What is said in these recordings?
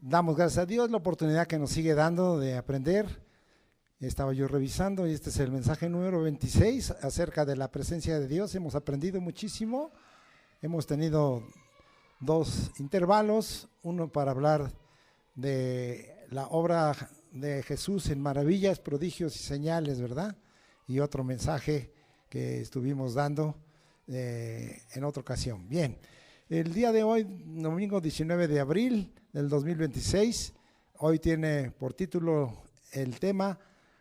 Damos gracias a Dios la oportunidad que nos sigue dando de aprender. Estaba yo revisando y este es el mensaje número 26 acerca de la presencia de Dios. Hemos aprendido muchísimo. Hemos tenido dos intervalos, uno para hablar de la obra de Jesús en maravillas, prodigios y señales, ¿verdad? Y otro mensaje que estuvimos dando en otra ocasión. Bien, el día de hoy, domingo 19 de abril del 2026, hoy tiene por título el tema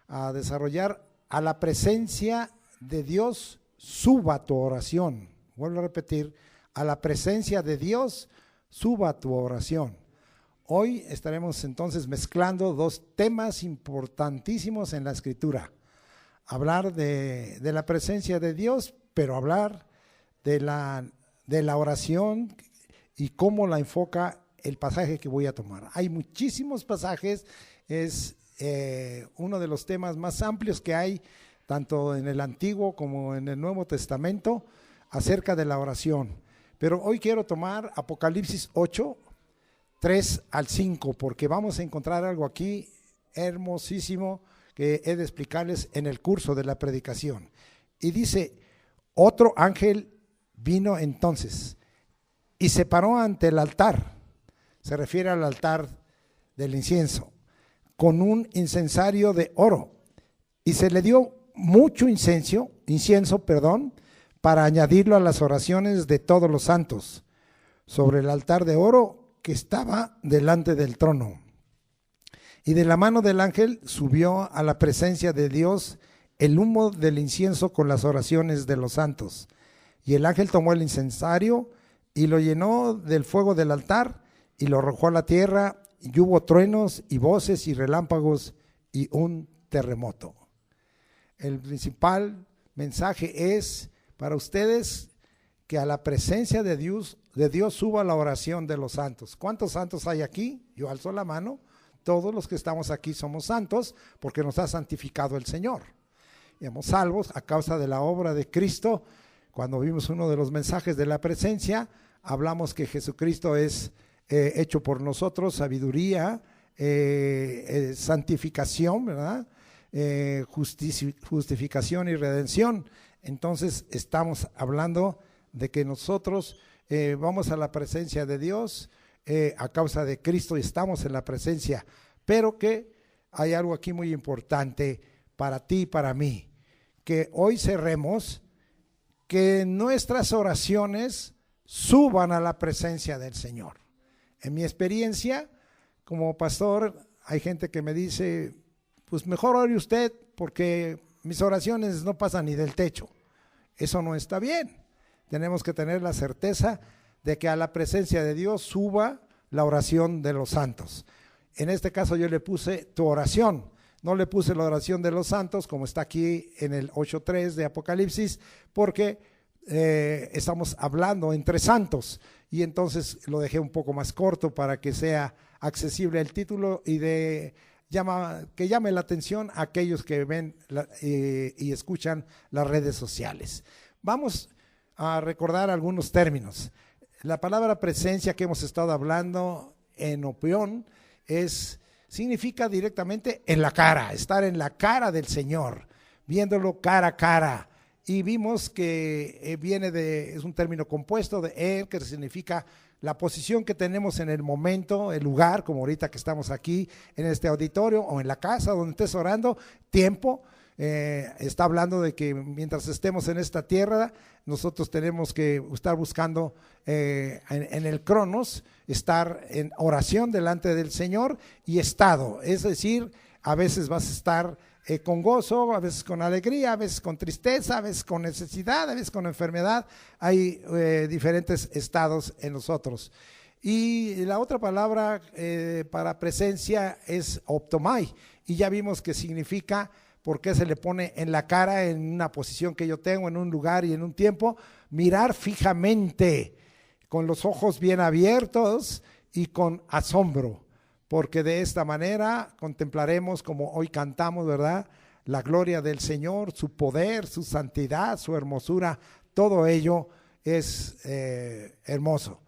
a desarrollar: a la presencia de Dios suba tu oración. Vuelvo a repetir, a la presencia de Dios suba tu oración. Hoy estaremos entonces mezclando dos temas importantísimos en la Escritura. Hablar de la presencia de Dios, pero hablar de la oración y cómo la enfoca el pasaje que voy a tomar. Hay muchísimos pasajes, es uno de los temas más amplios que hay, tanto en el Antiguo como en el Nuevo Testamento, acerca de la oración. Pero hoy quiero tomar Apocalipsis 8, 3 al 5, porque vamos a encontrar algo aquí hermosísimo que he de explicarles en el curso de la predicación. Y dice: otro ángel vino entonces y se paró ante el altar, se refiere al altar del incienso, con un incensario de oro, y se le dio mucho incienso, para añadirlo a las oraciones de todos los santos, sobre el altar de oro que estaba delante del trono. Y de la mano del ángel subió a la presencia de Dios el humo del incienso con las oraciones de los santos. Y el ángel tomó el incensario y lo llenó del fuego del altar y lo arrojó a la tierra, y hubo truenos y voces y relámpagos y un terremoto. El principal mensaje es para ustedes que a la presencia de Dios suba la oración de los santos. ¿Cuántos santos hay aquí? Yo alzo la mano. Todos los que estamos aquí somos santos porque nos ha santificado el Señor. Somos salvos a causa de la obra de Cristo. Cuando vimos uno de los mensajes de la presencia, hablamos que Jesucristo es hecho por nosotros sabiduría, santificación, ¿verdad? Justificación y redención. Entonces estamos hablando de que nosotros vamos a la presencia de Dios a causa de Cristo y estamos en la presencia, pero que hay algo aquí muy importante para ti y para mí, que hoy cerremos, que nuestras oraciones suban a la presencia del Señor. En mi experiencia como pastor, hay gente que me dice: pues mejor ore usted porque mis oraciones no pasan ni del techo. Eso no está bien. Tenemos que tener la certeza de que a la presencia de Dios suba la oración de los santos. En este caso yo le puse tu oración, no le puse la oración de los santos como está aquí en el 8.3 de Apocalipsis, porque estamos hablando entre santos, y entonces lo dejé un poco más corto para que sea accesible el título y que llame la atención a aquellos que ven y escuchan las redes sociales. Vamos a recordar algunos términos. La palabra presencia que hemos estado hablando en Opeón significa directamente en la cara, estar en la cara del Señor, viéndolo cara a cara. Y vimos que es un término compuesto de que significa la posición que tenemos en el momento, el lugar, como ahorita que estamos aquí en este auditorio o en la casa donde estés orando, tiempo. Está hablando de que mientras estemos en esta tierra, nosotros tenemos que estar buscando en el cronos, estar en oración delante del Señor y estado, es decir, a veces vas a estar con gozo, a veces con alegría, a veces con tristeza, a veces con necesidad, a veces con enfermedad. Hay diferentes estados en nosotros. Y la otra palabra para presencia es optomai, y ya vimos que significa porque se le pone en la cara, en una posición que yo tengo, en un lugar y en un tiempo, mirar fijamente, con los ojos bien abiertos y con asombro, porque de esta manera contemplaremos, como hoy cantamos, ¿verdad?, la gloria del Señor, su poder, su santidad, su hermosura, todo ello es hermoso.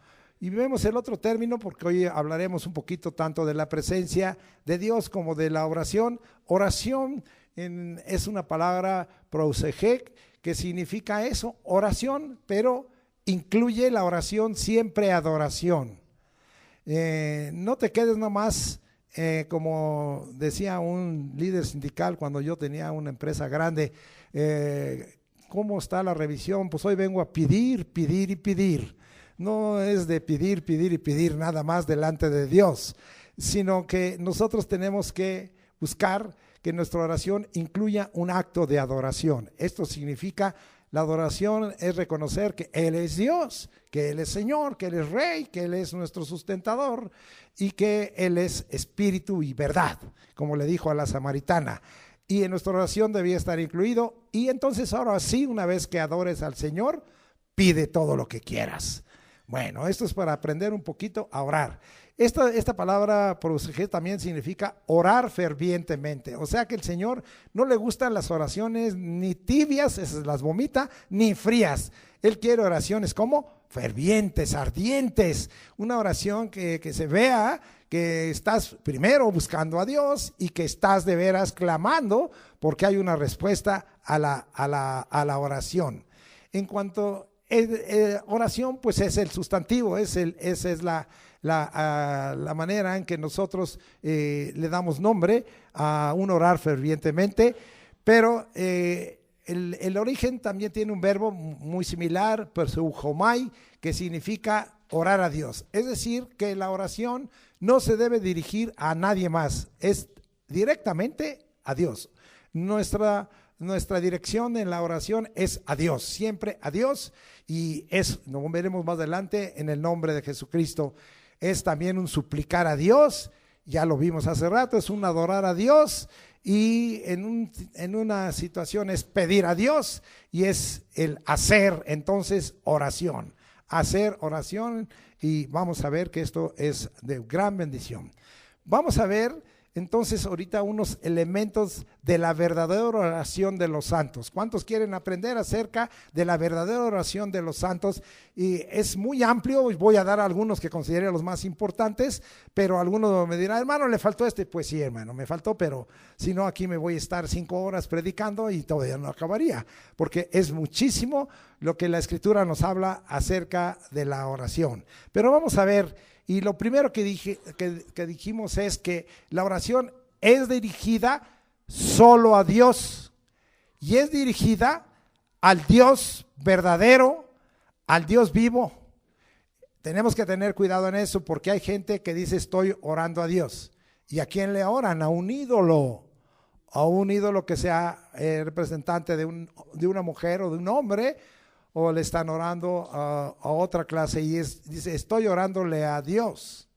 Y vemos el otro término porque hoy hablaremos un poquito tanto de la presencia de Dios como de la oración. Oración es una palabra prosegek, que significa eso, oración, pero incluye la oración siempre adoración. No te quedes nomás, como decía un líder sindical cuando yo tenía una empresa grande, ¿cómo está la revisión? Pues hoy vengo a pedir, pedir y pedir. No es de pedir, pedir y pedir nada más delante de Dios, sino que nosotros tenemos que buscar que nuestra oración incluya un acto de adoración. Esto significa, la adoración es reconocer que Él es Dios, que Él es Señor, que Él es Rey, que Él es nuestro sustentador y que Él es espíritu y verdad, como le dijo a la samaritana. Y en nuestra oración debía estar incluido. Y entonces ahora sí, una vez que adores al Señor, pide todo lo que quieras. Bueno, esto es para aprender un poquito a orar. Esta palabra prosegek también significa orar fervientemente. O sea que el Señor no le gustan las oraciones ni tibias, esas las vomita, ni frías. Él quiere oraciones como fervientes, ardientes. Una oración que se vea que estás primero buscando a Dios y que estás de veras clamando porque hay una respuesta a la oración. En cuanto oración, pues es el sustantivo, esa es la manera en que nosotros le damos nombre a un orar fervientemente, pero el origen también tiene un verbo muy similar, perseuchomai, que significa orar a Dios. Es decir, que la oración no se debe dirigir a nadie más, es directamente a Dios. Nuestra dirección en la oración es a Dios, siempre a Dios, y lo veremos más adelante en el nombre de Jesucristo. Es también un suplicar a Dios, ya lo vimos hace rato, es un adorar a Dios, y en una situación es pedir a Dios, y es el hacer entonces oración, y vamos a ver que esto es de gran bendición. Vamos a ver entonces ahorita unos elementos de la verdadera oración de los santos. ¿Cuántos quieren aprender acerca de la verdadera oración de los santos? Y es muy amplio, voy a dar algunos que considero los más importantes, pero algunos me dirán, hermano, ¿le faltó este? Pues sí, hermano, me faltó, pero si no, aquí me voy a estar 5 horas predicando y todavía no acabaría, porque es muchísimo lo que la Escritura nos habla acerca de la oración. Pero vamos a ver. Y lo primero que dijimos es que la oración es dirigida solo a Dios y es dirigida al Dios verdadero, al Dios vivo. Tenemos que tener cuidado en eso porque hay gente que dice estoy orando a Dios. ¿Y a quién le oran? A un ídolo que sea representante de una mujer o de un hombre, o le están orando a otra clase y dice, estoy orándole a Dios.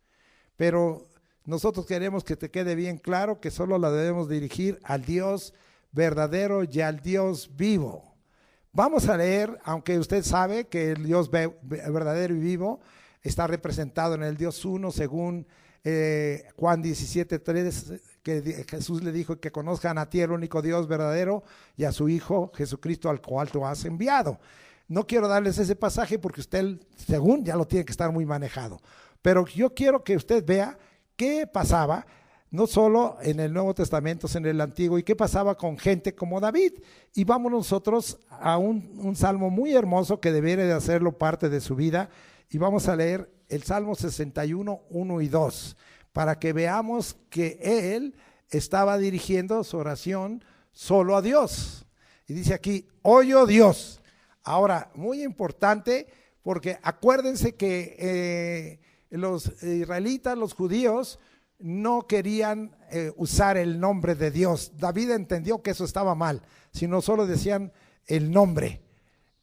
Pero nosotros queremos que te quede bien claro que solo la debemos dirigir al Dios verdadero y al Dios vivo. Vamos a leer, aunque usted sabe que el Dios verdadero y vivo está representado en el Dios uno, según Juan 17:3, que Jesús le dijo que conozcan a ti el único Dios verdadero y a su Hijo Jesucristo al cual tú has enviado. No quiero darles ese pasaje porque usted, según, ya lo tiene que estar muy manejado. Pero yo quiero que usted vea qué pasaba, no solo en el Nuevo Testamento, sino en el Antiguo, y qué pasaba con gente como David. Y vamos nosotros a un salmo muy hermoso que debería de hacerlo parte de su vida. Y vamos a leer el Salmo 61, 1 y 2, para que veamos que él estaba dirigiendo su oración solo a Dios. Y dice aquí, oye, oh Dios. Ahora, muy importante, porque acuérdense que los israelitas, los judíos, no querían usar el nombre de Dios. David entendió que eso estaba mal, sino solo decían el nombre,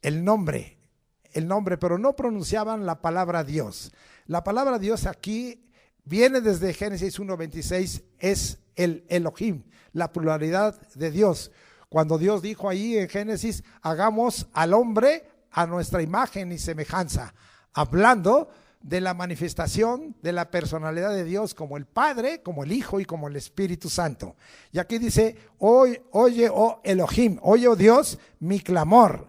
pero no pronunciaban la palabra Dios. La palabra Dios aquí viene desde Génesis 1:26, es el Elohim, la pluralidad de Dios. Cuando Dios dijo ahí en Génesis, hagamos al hombre a nuestra imagen y semejanza, hablando de la manifestación de la personalidad de Dios como el Padre, como el Hijo y como el Espíritu Santo. Y aquí dice, oye, oh Elohim, oye, oh Dios, mi clamor,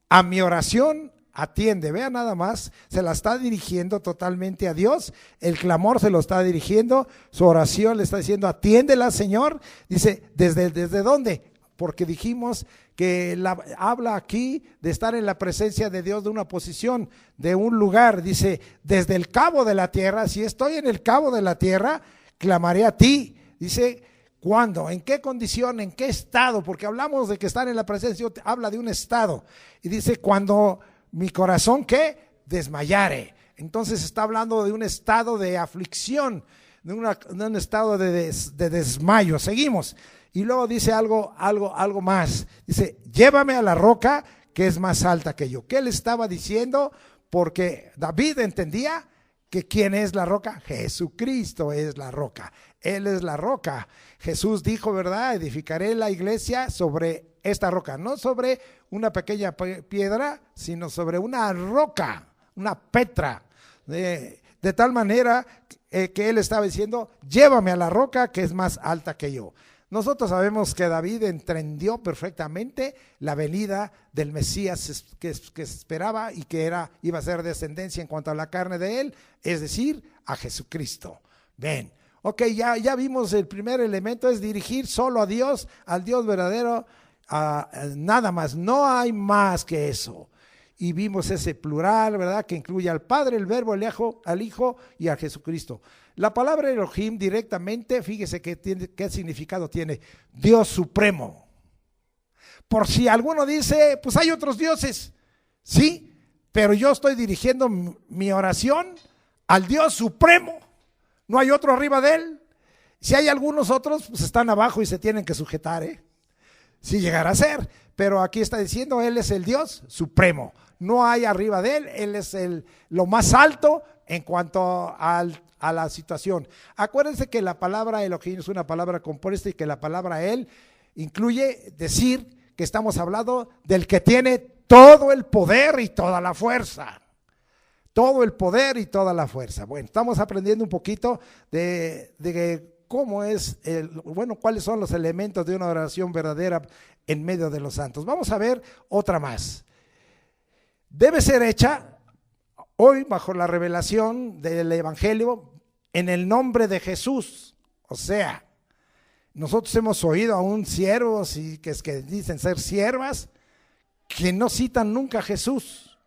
a mi oración atiende. Vean nada más, se la está dirigiendo totalmente a Dios, el clamor se lo está dirigiendo, su oración le está diciendo, atiéndela, Señor. Dice, ¿desde dónde? Porque dijimos que habla aquí de estar en la presencia de Dios, de una posición, de un lugar. Dice, desde el cabo de la tierra, si estoy en el cabo de la tierra, clamaré a ti. Dice, ¿cuándo? ¿En qué condición? ¿En qué estado? Porque hablamos de que estar en la presencia, habla de un estado. Y dice, cuando mi corazón, ¿qué? Desmayare. Entonces está hablando de un estado de aflicción, de un estado de desmayo. Seguimos. Y luego dice algo más. Dice, llévame a la roca que es más alta que yo. ¿Qué le estaba diciendo? Porque David entendía que ¿quién es la roca? Jesucristo es la roca. Él es la roca. Jesús dijo, ¿verdad? Edificaré la iglesia sobre esta roca. No sobre una pequeña piedra, sino sobre una roca, una petra. De tal manera que él estaba diciendo, llévame a la roca que es más alta que yo. Nosotros sabemos que David entendió perfectamente la venida del Mesías que esperaba y que iba a ser descendencia en cuanto a la carne de él, es decir, a Jesucristo. Ven, ok, ya vimos el primer elemento, es dirigir solo a Dios, al Dios verdadero, nada más, no hay más que eso. Y vimos ese plural, ¿verdad? Que incluye al Padre, el Verbo, al Hijo y a Jesucristo. La palabra Elohim directamente, fíjese qué significado tiene. Dios supremo. Por si alguno dice, pues hay otros dioses. Sí, pero yo estoy dirigiendo mi oración al Dios supremo. No hay otro arriba de él. Si hay algunos otros, pues están abajo y se tienen que sujetar, si llegara a ser. Pero aquí está diciendo, él es el Dios supremo. No hay arriba de él, él es lo más alto en cuanto a la situación. Acuérdense que la palabra Elohim es una palabra compuesta y que la palabra él incluye decir que estamos hablando del que tiene todo el poder y toda la fuerza. Todo el poder y toda la fuerza. Bueno, estamos aprendiendo un poquito de cómo es, cuáles son los elementos de una oración verdadera en medio de los santos. Vamos a ver otra más. Debe ser hecha hoy bajo la revelación del Evangelio en el nombre de Jesús. O sea, nosotros hemos oído aún siervos y que dicen ser siervas que no citan nunca a Jesús.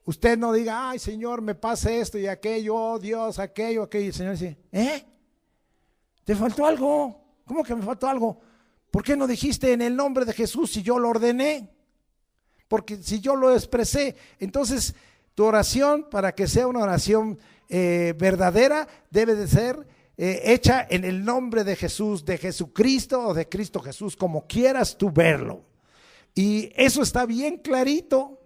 Usted no diga, ay Señor, me pasa esto y aquello, oh Dios, aquello. Y el Señor dice, ¿te faltó algo? ¿Cómo que me faltó algo? ¿Por qué no dijiste en el nombre de Jesús si yo lo ordené? Porque si yo lo expresé, entonces tu oración, para que sea una oración verdadera, debe de ser hecha en el nombre de Jesús, de Jesucristo o de Cristo Jesús, como quieras tú verlo. Y eso está bien clarito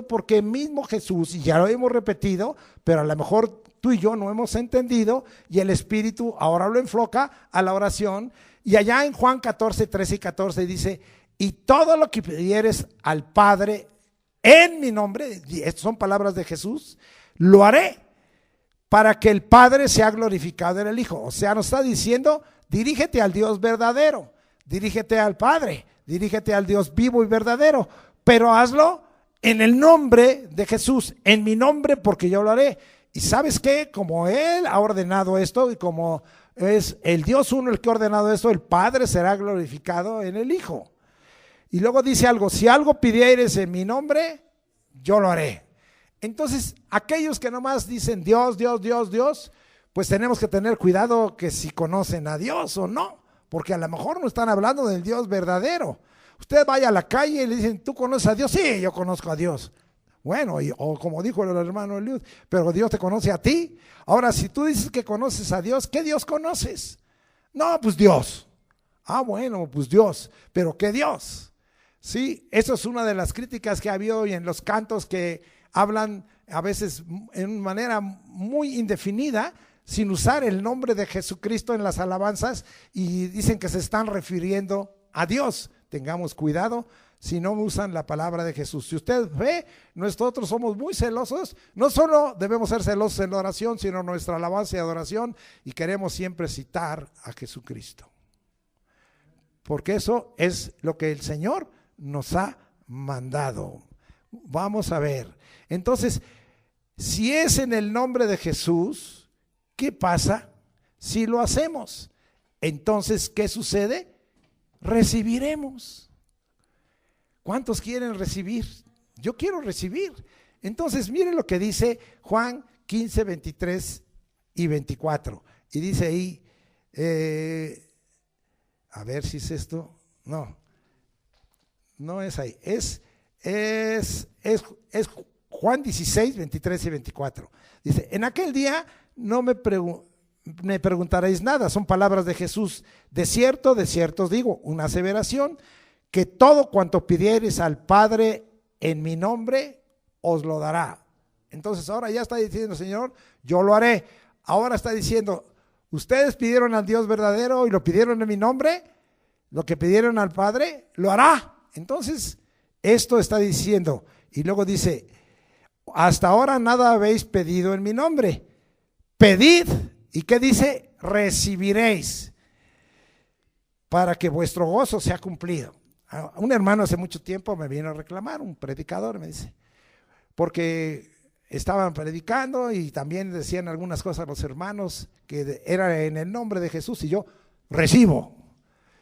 porque mismo Jesús, y ya lo hemos repetido, pero a lo mejor tú y yo no hemos entendido, y el Espíritu ahora lo enfoca a la oración, y allá en Juan 14, 13 y 14 dice, y todo lo que pidieres al Padre en mi nombre, y estas son palabras de Jesús, lo haré para que el Padre sea glorificado en el Hijo. O sea, nos está diciendo, dirígete al Dios verdadero, dirígete al Padre, dirígete al Dios vivo y verdadero, pero hazlo en el nombre de Jesús, en mi nombre, porque yo lo haré. Y ¿sabes qué? Como Él ha ordenado esto y como es el Dios uno el que ha ordenado esto, el Padre será glorificado en el Hijo. Y luego dice algo, si algo pidieres en mi nombre, yo lo haré. Entonces, aquellos que nomás dicen Dios, Dios, Dios, Dios, pues tenemos que tener cuidado que si conocen a Dios o no, porque a lo mejor no están hablando del Dios verdadero. Usted vaya a la calle y le dicen, ¿tú conoces a Dios? Sí, yo conozco a Dios. Bueno, o como dijo el hermano Eliud, pero Dios te conoce a ti. Ahora, si tú dices que conoces a Dios, ¿qué Dios conoces? No, pues Dios. Ah, bueno, pues Dios. ¿Pero qué Dios? Sí, eso es una de las críticas que ha habido hoy en los cantos que hablan a veces en manera muy indefinida, sin usar el nombre de Jesucristo en las alabanzas, y dicen que se están refiriendo a Dios. Tengamos cuidado si no usan la palabra de Jesús. Si usted ve, nosotros somos muy celosos, no solo debemos ser celosos en la oración, sino en nuestra alabanza y adoración, y queremos siempre citar a Jesucristo. Porque eso es lo que el Señor nos ha mandado. Vamos a ver. Entonces, si es en el nombre de Jesús, ¿qué pasa si lo hacemos? Entonces, ¿qué sucede? Recibiremos. ¿Cuántos quieren recibir? Yo quiero recibir. Entonces, miren lo que dice Juan 15, 23 y 24. Y dice ahí, a ver si es esto. No es ahí. Es Juan 16, 23 y 24. Dice, en aquel día no me preguntaréis nada. Son palabras de Jesús. De cierto os digo, una aseveración, que todo cuanto pidiereis al Padre en mi nombre, os lo dará. Entonces ahora ya está diciendo, Señor, yo lo haré. Ahora está diciendo, ustedes pidieron al Dios verdadero y lo pidieron en mi nombre, lo que pidieron al Padre, lo hará. Entonces, esto está diciendo, y luego dice, hasta ahora nada habéis pedido en mi nombre. Pedid, ¿y qué dice? Recibiréis, para que vuestro gozo sea cumplido. Un hermano hace mucho tiempo me vino a reclamar, un predicador, me dice, porque estaban predicando y también decían algunas cosas los hermanos que era en el nombre de Jesús, y yo recibo.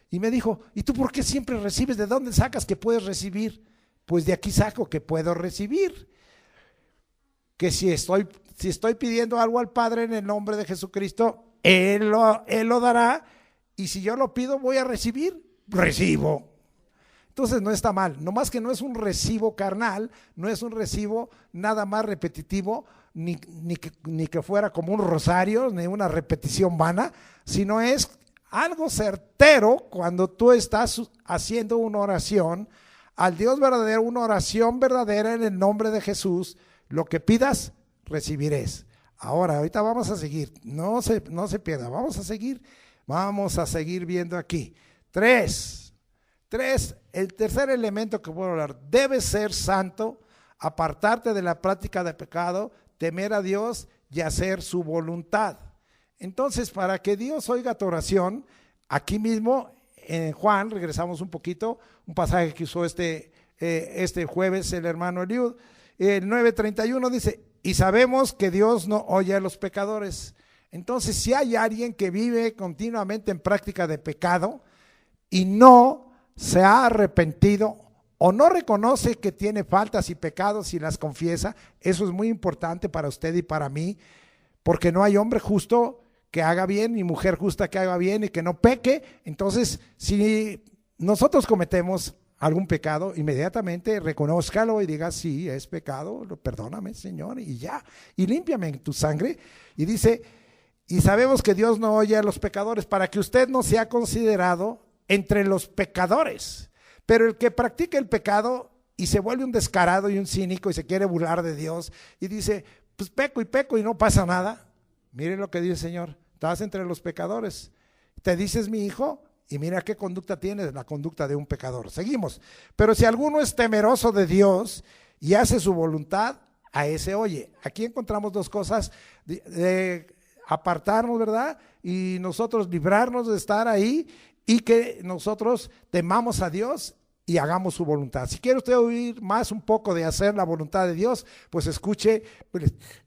Y me dijo, ¿y tú por qué siempre recibes? ¿De dónde sacas que puedes recibir? Pues de aquí saco que puedo recibir. Que si estoy pidiendo algo al Padre en el nombre de Jesucristo, Él lo dará, y si yo lo pido voy a recibir, recibo. Entonces no está mal, nomás que no es un recibo carnal, no es un recibo nada más repetitivo, ni que fuera como un rosario, ni una repetición vana, sino es algo certero cuando tú estás haciendo una oración al Dios verdadero, una oración verdadera en el nombre de Jesús. Lo que pidas, recibirás. Ahora, ahorita vamos a seguir, no se pierda, vamos a seguir viendo aquí. Tres, el tercer elemento que puedo hablar, debes ser santo, apartarte de la práctica de pecado, temer a Dios y hacer su voluntad. Entonces, para que Dios oiga tu oración, aquí mismo en Juan, regresamos un poquito, un pasaje que usó este jueves el hermano Eliud, el 9:31 dice, y sabemos que Dios no oye a los pecadores. Entonces, si hay alguien que vive continuamente en práctica de pecado y no se ha arrepentido o no reconoce que tiene faltas y pecados y las confiesa, eso es muy importante para usted y para mí, porque no hay hombre justo que haga bien ni mujer justa que haga bien y que no peque. Entonces, si nosotros cometemos algún pecado, inmediatamente reconózcalo y diga, sí, es pecado, perdóname, Señor, y ya, y límpiame en tu sangre. Y dice, y sabemos que Dios no oye a los pecadores, para que usted no sea considerado entre los pecadores. Pero el que practica el pecado y se vuelve un descarado y un cínico y se quiere burlar de Dios y dice, pues peco y no pasa nada. Miren lo que dice el Señor, estás entre los pecadores. Te dices mi hijo y mira qué conducta tienes, la conducta de un pecador. Seguimos. Pero si alguno es temeroso de Dios y hace su voluntad, a ese oye. Aquí encontramos dos cosas, de apartarnos, ¿verdad? Y nosotros librarnos de estar ahí, y que nosotros temamos a Dios y hagamos su voluntad. Si quiere usted oír más un poco de hacer la voluntad de Dios, pues escuche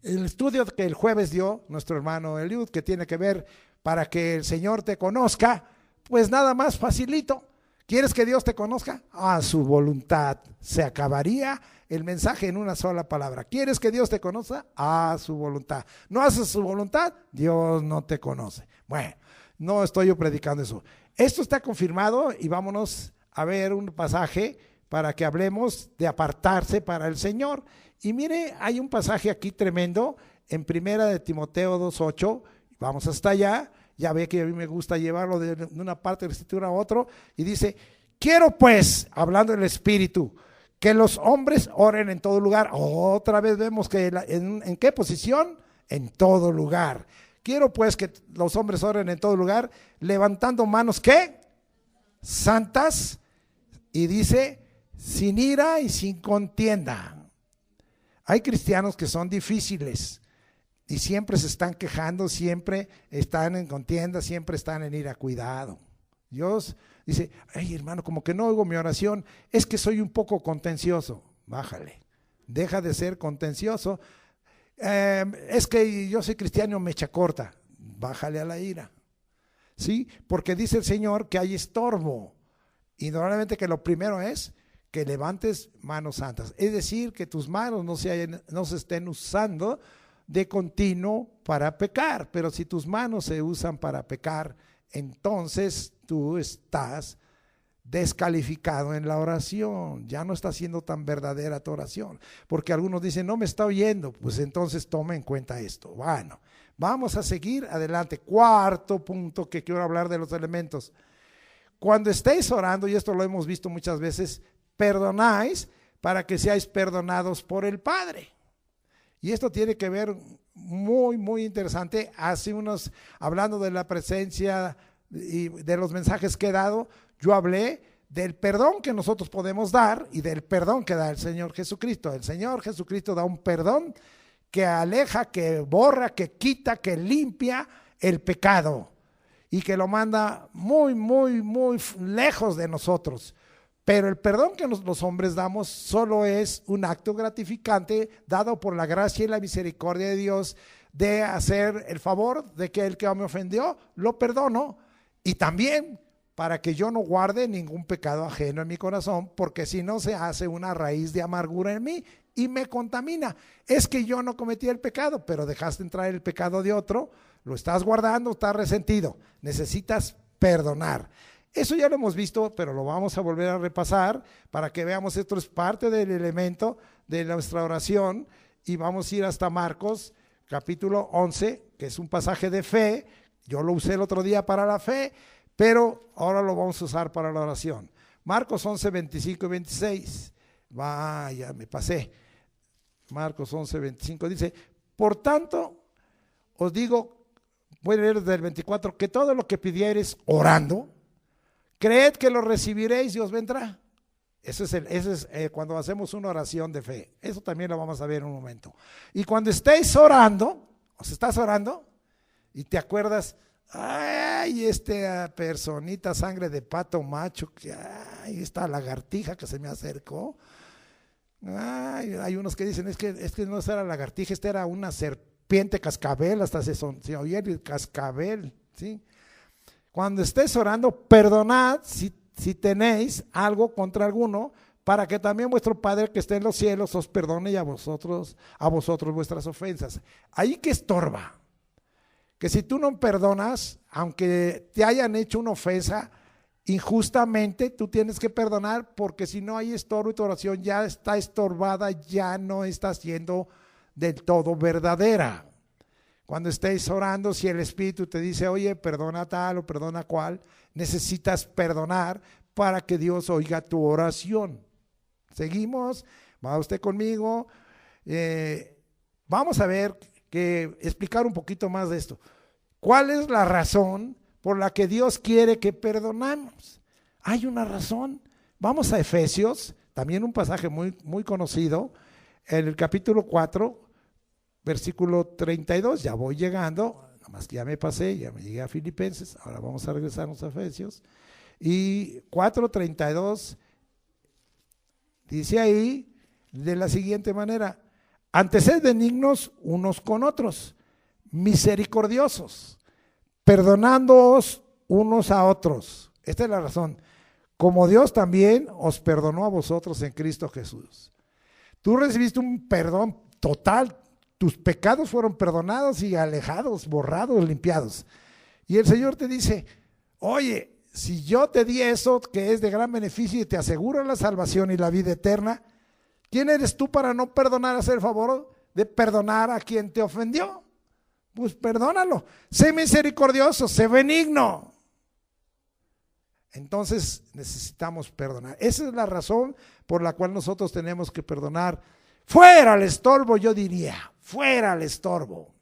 el estudio que el jueves dio nuestro hermano Eliud, que tiene que ver para que el Señor te conozca. Pues nada más facilito. ¿Quieres que Dios te conozca? A su voluntad. Se acabaría el mensaje en una sola palabra. ¿Quieres que Dios te conozca? A su voluntad. ¿No haces su voluntad? Dios no te conoce. Bueno, no estoy yo predicando eso. Esto está confirmado y vámonos a ver un pasaje para que hablemos de apartarse para el Señor. Y mire, hay un pasaje aquí tremendo en Primera de Timoteo 2:8. Vamos hasta allá. Ya ve que a mí me gusta llevarlo de una parte de la escritura a otro. Y dice, quiero pues, hablando del Espíritu, que los hombres oren en todo lugar. Otra vez vemos que ¿en qué posición? En todo lugar. Quiero pues que los hombres oren en todo lugar, levantando manos, ¿qué? Santas, y dice, sin ira y sin contienda. Hay cristianos que son difíciles y siempre se están quejando, siempre están en contienda, siempre están en ira. Cuidado. Dios dice, ay hermano, como que no oigo mi oración, es que soy un poco contencioso. Bájale, Deja de ser contencioso. Es que yo soy cristiano, mecha corta. Bájale a la ira. ¿Sí? Porque dice el Señor que hay estorbo. Y normalmente que lo primero es que levantes manos santas. Es decir, que tus manos no se estén usando de continuo para pecar. Pero si tus manos se usan para pecar, entonces tú estás descalificado en la oración. Ya no está siendo tan verdadera tu oración. Porque algunos dicen, no me está oyendo. Pues entonces toma en cuenta esto. Bueno, vamos a seguir adelante. Cuarto punto que quiero hablar de los elementos. Cuando estéis orando, y esto lo hemos visto muchas veces, perdonáis para que seáis perdonados por el Padre. Y esto tiene que ver muy, muy interesante. Hablando de la presencia y de los mensajes que he dado, yo hablé del perdón que nosotros podemos dar y del perdón que da el Señor Jesucristo. El Señor Jesucristo da un perdón que aleja, que borra, que quita, que limpia el pecado y que lo manda muy, muy, muy lejos de nosotros. Pero el perdón que los hombres damos solo es un acto gratificante dado por la gracia y la misericordia de Dios de hacer el favor de que el que me ofendió lo perdono, y también para que yo no guarde ningún pecado ajeno en mi corazón, porque si no se hace una raíz de amargura en mí y me contamina. Es que yo no cometí el pecado, pero dejaste entrar el pecado de otro, lo estás guardando, estás resentido, necesitas perdonar. Eso ya lo hemos visto, pero lo vamos a volver a repasar para que veamos, esto es parte del elemento de nuestra oración, y vamos a ir hasta Marcos capítulo 11, que es un pasaje de fe. Yo lo usé el otro día para la fe, pero ahora lo vamos a usar para la oración. Marcos 11, 25 y 26. Vaya, me pasé. Marcos 11, 25 dice, por tanto, os digo, voy a leer desde el 24, que todo lo que pidiereis orando, creed que lo recibiréis y os vendrá. Ese es cuando hacemos una oración de fe. Eso también lo vamos a ver en un momento. Y cuando estéis orando, estás orando y te acuerdas, ay, personita sangre de pato macho, ay, esta lagartija que se me acercó. Ay, hay unos que dicen, es que no era lagartija, era una serpiente cascabel, hasta se oía el cascabel, ¿sí? Cuando estés orando, perdonad si tenéis algo contra alguno, para que también vuestro Padre que está en los cielos os perdone y a vosotros vuestras ofensas. Ahí que estorba, que si tú no perdonas, aunque te hayan hecho una ofensa injustamente, tú tienes que perdonar, porque si no hay estorbo y tu oración ya está estorbada, ya no está siendo del todo verdadera. Cuando estés orando, si el Espíritu te dice, oye, perdona tal o perdona cual, necesitas perdonar para que Dios oiga tu oración. Seguimos, va usted conmigo. Vamos a ver, explicar un poquito más de esto. ¿Cuál es la razón por la que Dios quiere que perdonamos? Hay una razón. Vamos a Efesios, también un pasaje muy, muy conocido, en el capítulo 4, versículo 32, ya voy llegando, nomás que ya me pasé, ya me llegué a Filipenses, ahora vamos a regresarnos a Efesios. Y 4:32 dice ahí de la siguiente manera, antes sed benignos unos con otros, misericordiosos, perdonándoos unos a otros. Esta es la razón, como Dios también os perdonó a vosotros en Cristo Jesús. Tú recibiste un perdón total. Tus pecados fueron perdonados y alejados, borrados, limpiados. Y el Señor te dice, oye, si yo te di eso que es de gran beneficio y te aseguro la salvación y la vida eterna, ¿quién eres tú para no perdonar, hacer el favor de perdonar a quien te ofendió? Pues perdónalo. Sé misericordioso, sé benigno. Entonces necesitamos perdonar. Esa es la razón por la cual nosotros tenemos que perdonar. Fuera el estorbo, yo diría, fuera el estorbo.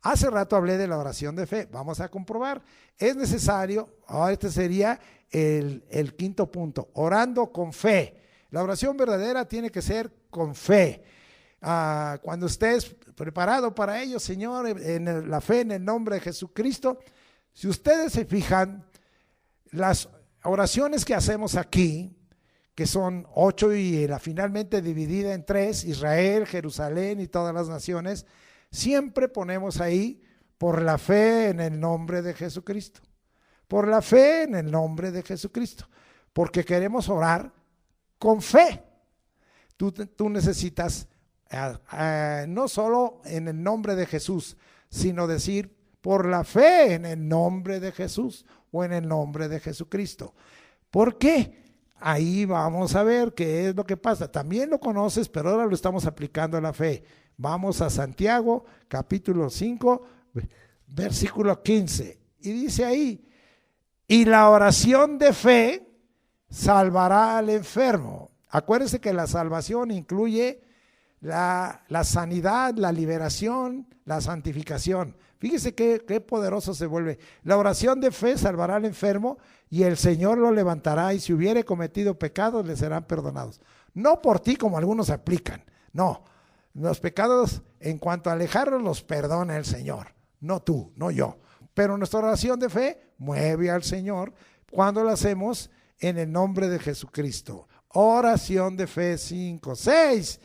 Hace rato hablé de la oración de fe, vamos a comprobar. Es necesario, este sería el quinto punto, orando con fe. La oración verdadera tiene que ser con fe. Cuando estés preparado para ello, Señor, en la fe en el nombre de Jesucristo, si ustedes se fijan, las oraciones que hacemos aquí, que son 8 y finalmente dividida en 3, Israel, Jerusalén y todas las naciones, siempre ponemos ahí por la fe en el nombre de Jesucristo. Por la fe en el nombre de Jesucristo. Porque queremos orar con fe. Tú necesitas no solo en el nombre de Jesús, sino decir por la fe en el nombre de Jesús o en el nombre de Jesucristo. ¿Por qué? Ahí vamos a ver qué es lo que pasa. También lo conoces, pero ahora lo estamos aplicando a la fe. Vamos a Santiago, capítulo 5, versículo 15. Y dice ahí, y la oración de fe salvará al enfermo. Acuérdense que la salvación incluye la sanidad, la liberación, la santificación. Fíjese qué poderoso se vuelve. La oración de fe salvará al enfermo y el Señor lo levantará, y si hubiere cometido pecados le serán perdonados. No por ti como algunos aplican, no. Los pecados en cuanto a alejarlos los perdona el Señor, no tú, no yo. Pero nuestra oración de fe mueve al Señor cuando la hacemos en el nombre de Jesucristo. Oración de fe 5, 6.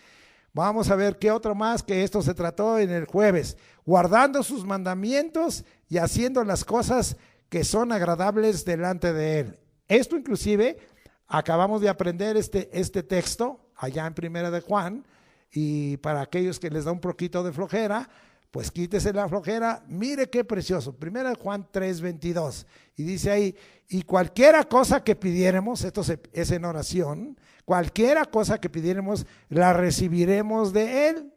Vamos a ver qué otro más, que esto se trató en el jueves. Guardando sus mandamientos y haciendo las cosas que son agradables delante de Él. Esto inclusive, acabamos de aprender este texto allá en Primera de Juan, y para aquellos que les da un poquito de flojera, pues quítese la flojera. Mire qué precioso, Primera de Juan 3:22, y dice ahí, y cualquiera cosa que pidiéramos, esto es en oración, cualquiera cosa que pidiéramos, la recibiremos de Él.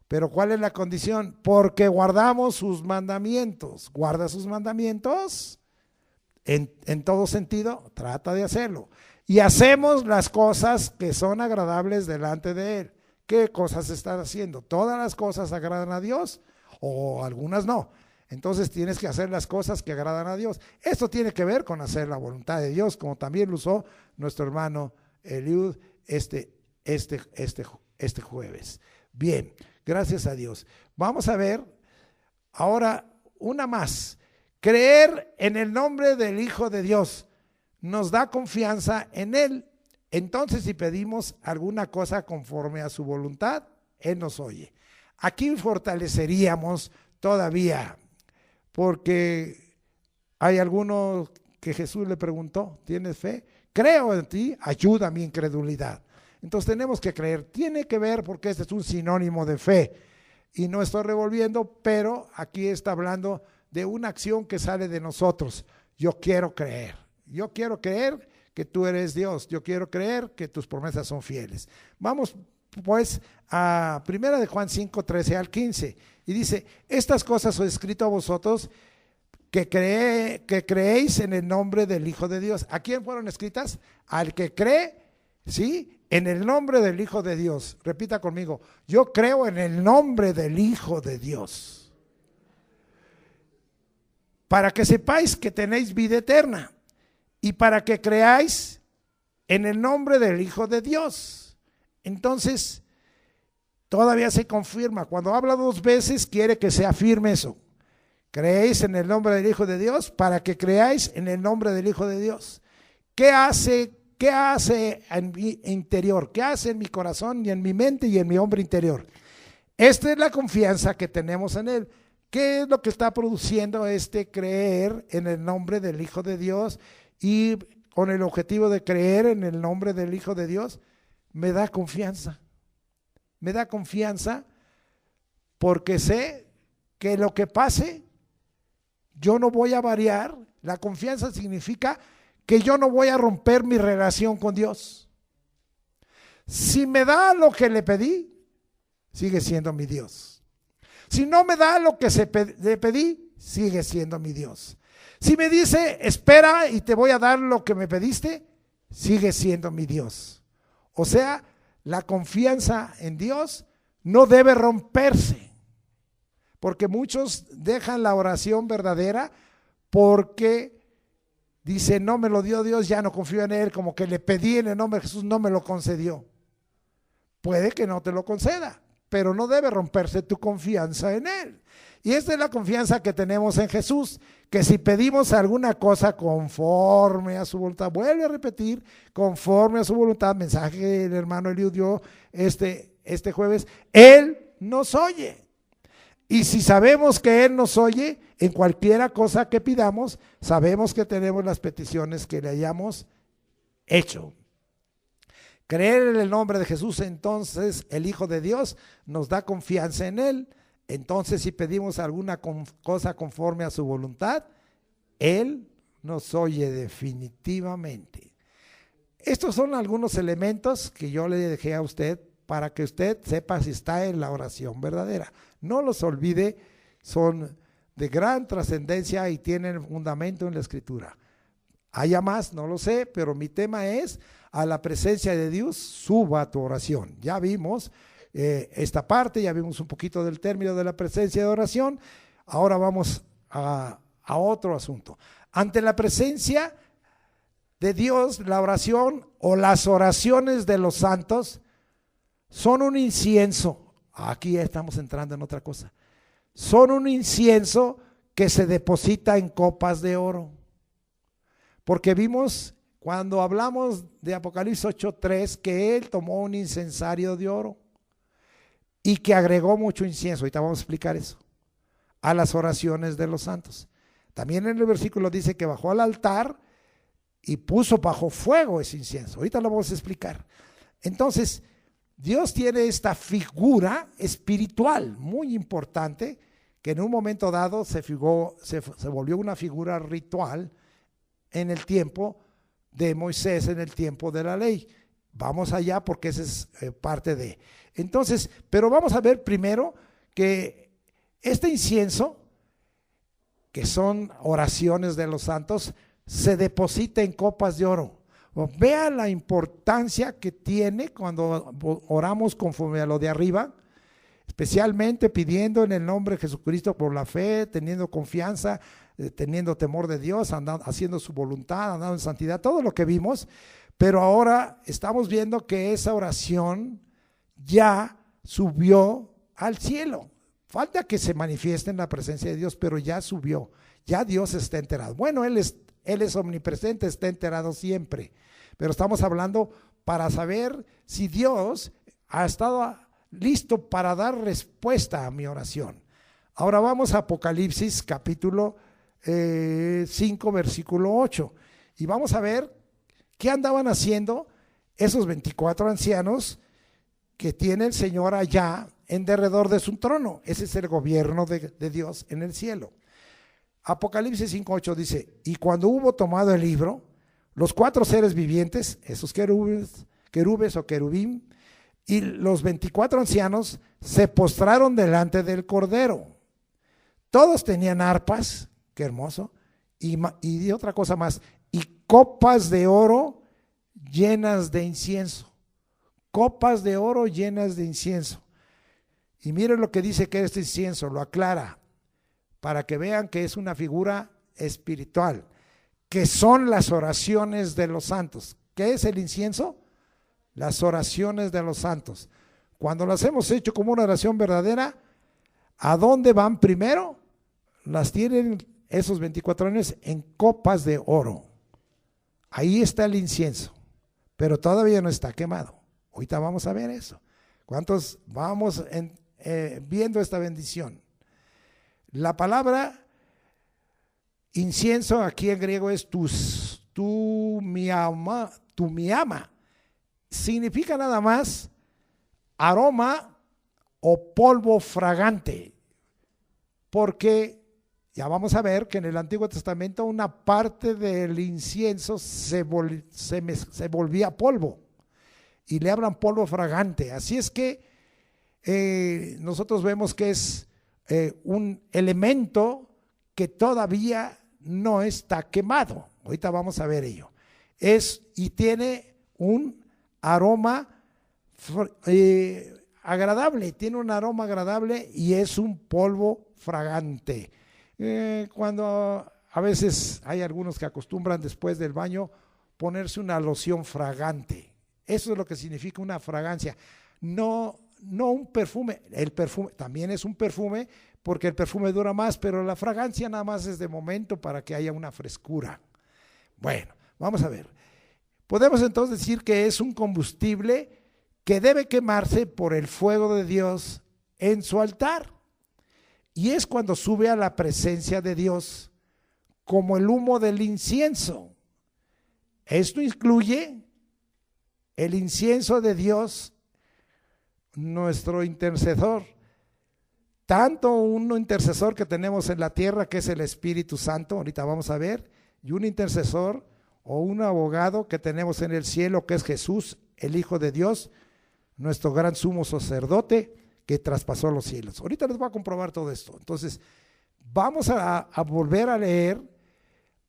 Pero ¿cuál es la condición? Porque guardamos sus mandamientos. Guarda sus mandamientos en todo sentido, trata de hacerlo. Y hacemos las cosas que son agradables delante de Él. ¿Qué cosas estás haciendo? ¿Todas las cosas agradan a Dios o algunas no? Entonces tienes que hacer las cosas que agradan a Dios. Esto tiene que ver con hacer la voluntad de Dios, como también lo usó nuestro hermano Eliud este jueves. Bien, gracias a Dios. Vamos a ver ahora una más. Creer en el nombre del Hijo de Dios nos da confianza en Él. Entonces, si pedimos alguna cosa conforme a su voluntad, Él nos oye. Aquí fortaleceríamos todavía, porque hay alguno que Jesús le preguntó, ¿tienes fe? Creo en ti, ayuda a mi incredulidad. Entonces tenemos que creer, tiene que ver, porque este es un sinónimo de fe, y no estoy revolviendo, pero aquí está hablando de una acción que sale de nosotros. Yo quiero creer que tú eres Dios, yo quiero creer que tus promesas son fieles. Vamos pues a 1 de Juan 5, 13 al 15, y dice, estas cosas os he escrito a vosotros que creéis en el nombre del Hijo de Dios. ¿A quién fueron escritas? Al que cree, ¿sí?, en el nombre del Hijo de Dios. Repita conmigo, yo creo en el nombre del Hijo de Dios, para que sepáis que tenéis vida eterna, y para que creáis en el nombre del Hijo de Dios. Entonces, todavía se confirma. Cuando habla 2 veces, quiere que se afirme eso. Creéis en el nombre del Hijo de Dios, para que creáis en el nombre del Hijo de Dios. ¿Qué hace en mi interior? ¿Qué hace en mi corazón y en mi mente y en mi hombre interior? Esta es la confianza que tenemos en Él. ¿Qué es lo que está produciendo creer en el nombre del Hijo de Dios? Y con el objetivo de creer en el nombre del Hijo de Dios, me da confianza. Me da confianza porque sé que lo que pase, yo no voy a variar. La confianza significa que yo no voy a romper mi relación con Dios. Si me da lo que le pedí, sigue siendo mi Dios. Si no me da lo que le pedí, sigue siendo mi Dios. Si me dice, espera y te voy a dar lo que me pediste, sigue siendo mi Dios. O sea, la confianza en Dios no debe romperse, porque muchos dejan la oración verdadera porque dicen, no me lo dio Dios, ya no confío en Él, como que le pedí en el nombre de Jesús, no me lo concedió. Puede que no te lo conceda, pero no debe romperse tu confianza en Él. Y esta es la confianza que tenemos en Jesús, que si pedimos alguna cosa conforme a su voluntad, vuelve a repetir, conforme a su voluntad, mensaje que el hermano Eliud dio este jueves, Él nos oye. Y si sabemos que Él nos oye, en cualquiera cosa que pidamos, sabemos que tenemos las peticiones que le hayamos hecho. Creer en el nombre de Jesús, entonces el Hijo de Dios nos da confianza en Él. Entonces, si pedimos alguna cosa conforme a su voluntad, Él nos oye definitivamente. Estos son algunos elementos que yo le dejé a usted para que usted sepa si está en la oración verdadera. No los olvide, son de gran trascendencia y tienen fundamento en la Escritura. Haya más, no lo sé, pero mi tema es: a la presencia de Dios suba tu oración. Ya vimos esta parte, ya vimos un poquito del término de la presencia de oración. Ahora vamos a otro asunto. Ante la presencia de Dios, la oración o las oraciones de los santos son un incienso. Aquí ya estamos entrando en otra cosa. Son un incienso que se deposita en copas de oro. Porque vimos cuando hablamos de Apocalipsis 8:3 que Él tomó un incensario de oro y que agregó mucho incienso. Ahorita vamos a explicar eso. A las oraciones de los santos. También en el versículo dice que bajó al altar y puso bajo fuego ese incienso. Ahorita lo vamos a explicar. Entonces, Dios tiene esta figura espiritual muy importante que en un momento dado se volvió una figura ritual en el tiempo de Moisés, en el tiempo de la ley. Vamos allá porque esa es parte de. Entonces, pero vamos a ver primero que este incienso, que son oraciones de los santos, se deposita en copas de oro. Vea la importancia que tiene cuando oramos conforme a lo de arriba, especialmente pidiendo en el nombre de Jesucristo por la fe, teniendo confianza, teniendo temor de Dios, andando, haciendo su voluntad, andando en santidad, todo lo que vimos. Pero ahora estamos viendo que esa oración ya subió al cielo. Falta que se manifieste en la presencia de Dios, pero ya subió, ya Dios está enterado. Bueno, Él es omnipresente, está enterado siempre, pero estamos hablando para saber si Dios ha estado listo para dar respuesta a mi oración. Ahora vamos a Apocalipsis capítulo 5 versículo 8 y vamos a ver qué andaban haciendo esos 24 ancianos que tiene el Señor allá en derredor de su trono. Ese es el gobierno de Dios en el cielo. Apocalipsis 5:8 dice: y cuando hubo tomado el libro, los 4 seres vivientes, esos querubes o querubín, y los 24 ancianos se postraron delante del Cordero. Todos tenían arpas, qué hermoso, y otra cosa más, y copas de oro llenas de incienso. Copas de oro llenas de incienso. Y miren lo que dice que este incienso, lo aclara, para que vean que es una figura espiritual, que son las oraciones de los santos. ¿Qué es el incienso? Las oraciones de los santos. Cuando las hemos hecho como una oración verdadera, ¿a dónde van primero? Las tienen esos 24 años en copas de oro. Ahí está el incienso, pero todavía no está quemado. Ahorita vamos a ver eso. ¿Cuántos vamos viendo esta bendición? La palabra incienso aquí en griego es tu mi ama. Significa nada más aroma o polvo fragante, porque ya vamos a ver que en el Antiguo Testamento una parte del incienso se volvía polvo y le hablan polvo fragante. Así es que nosotros vemos que es un elemento que todavía no está quemado. Ahorita vamos a ver ello. Y tiene un aroma agradable, tiene un aroma agradable y es un polvo fragante. Cuando a veces hay algunos que acostumbran después del baño ponerse una loción fragante. Eso es lo que significa una fragancia. No un perfume. El perfume también es un perfume, porque el perfume dura más, pero la fragancia nada más es de momento para que haya una frescura. Bueno, vamos a ver. Podemos entonces decir que es un combustible que debe quemarse por el fuego de Dios en su altar. Y es cuando sube a la presencia de Dios como el humo del incienso. Esto incluye el incienso de Dios, nuestro intercesor. Tanto un intercesor que tenemos en la tierra, que es el Espíritu Santo, ahorita vamos a ver, y un intercesor o un abogado que tenemos en el cielo, que es Jesús, el Hijo de Dios, nuestro gran sumo sacerdote que traspasó los cielos. Ahorita les voy a comprobar todo esto. Entonces, vamos a volver a leer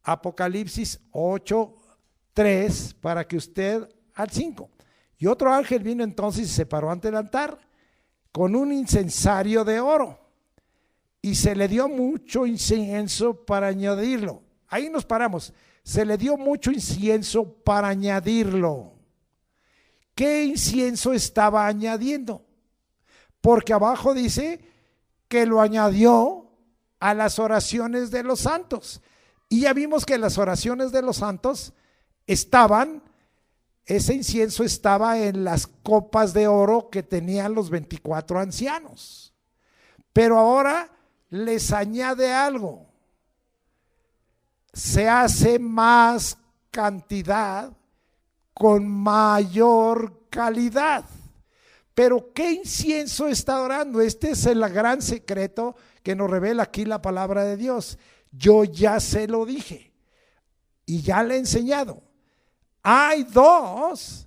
Apocalipsis 8:3 para que usted, al 5. Y otro ángel vino entonces y se paró ante el altar con un incensario de oro y se le dio mucho incienso para añadirlo. Ahí nos paramos. Se le dio mucho incienso para añadirlo. ¿Qué incienso estaba añadiendo? Porque abajo dice que lo añadió a las oraciones de los santos. Y ya vimos que las oraciones de los santos ese incienso estaba en las copas de oro que tenían los 24 ancianos. Pero ahora les añade algo. Se hace más cantidad con mayor calidad. Pero ¿qué incienso está orando? Este es el gran secreto que nos revela aquí la palabra de Dios. Yo ya se lo dije y ya le he enseñado. Hay dos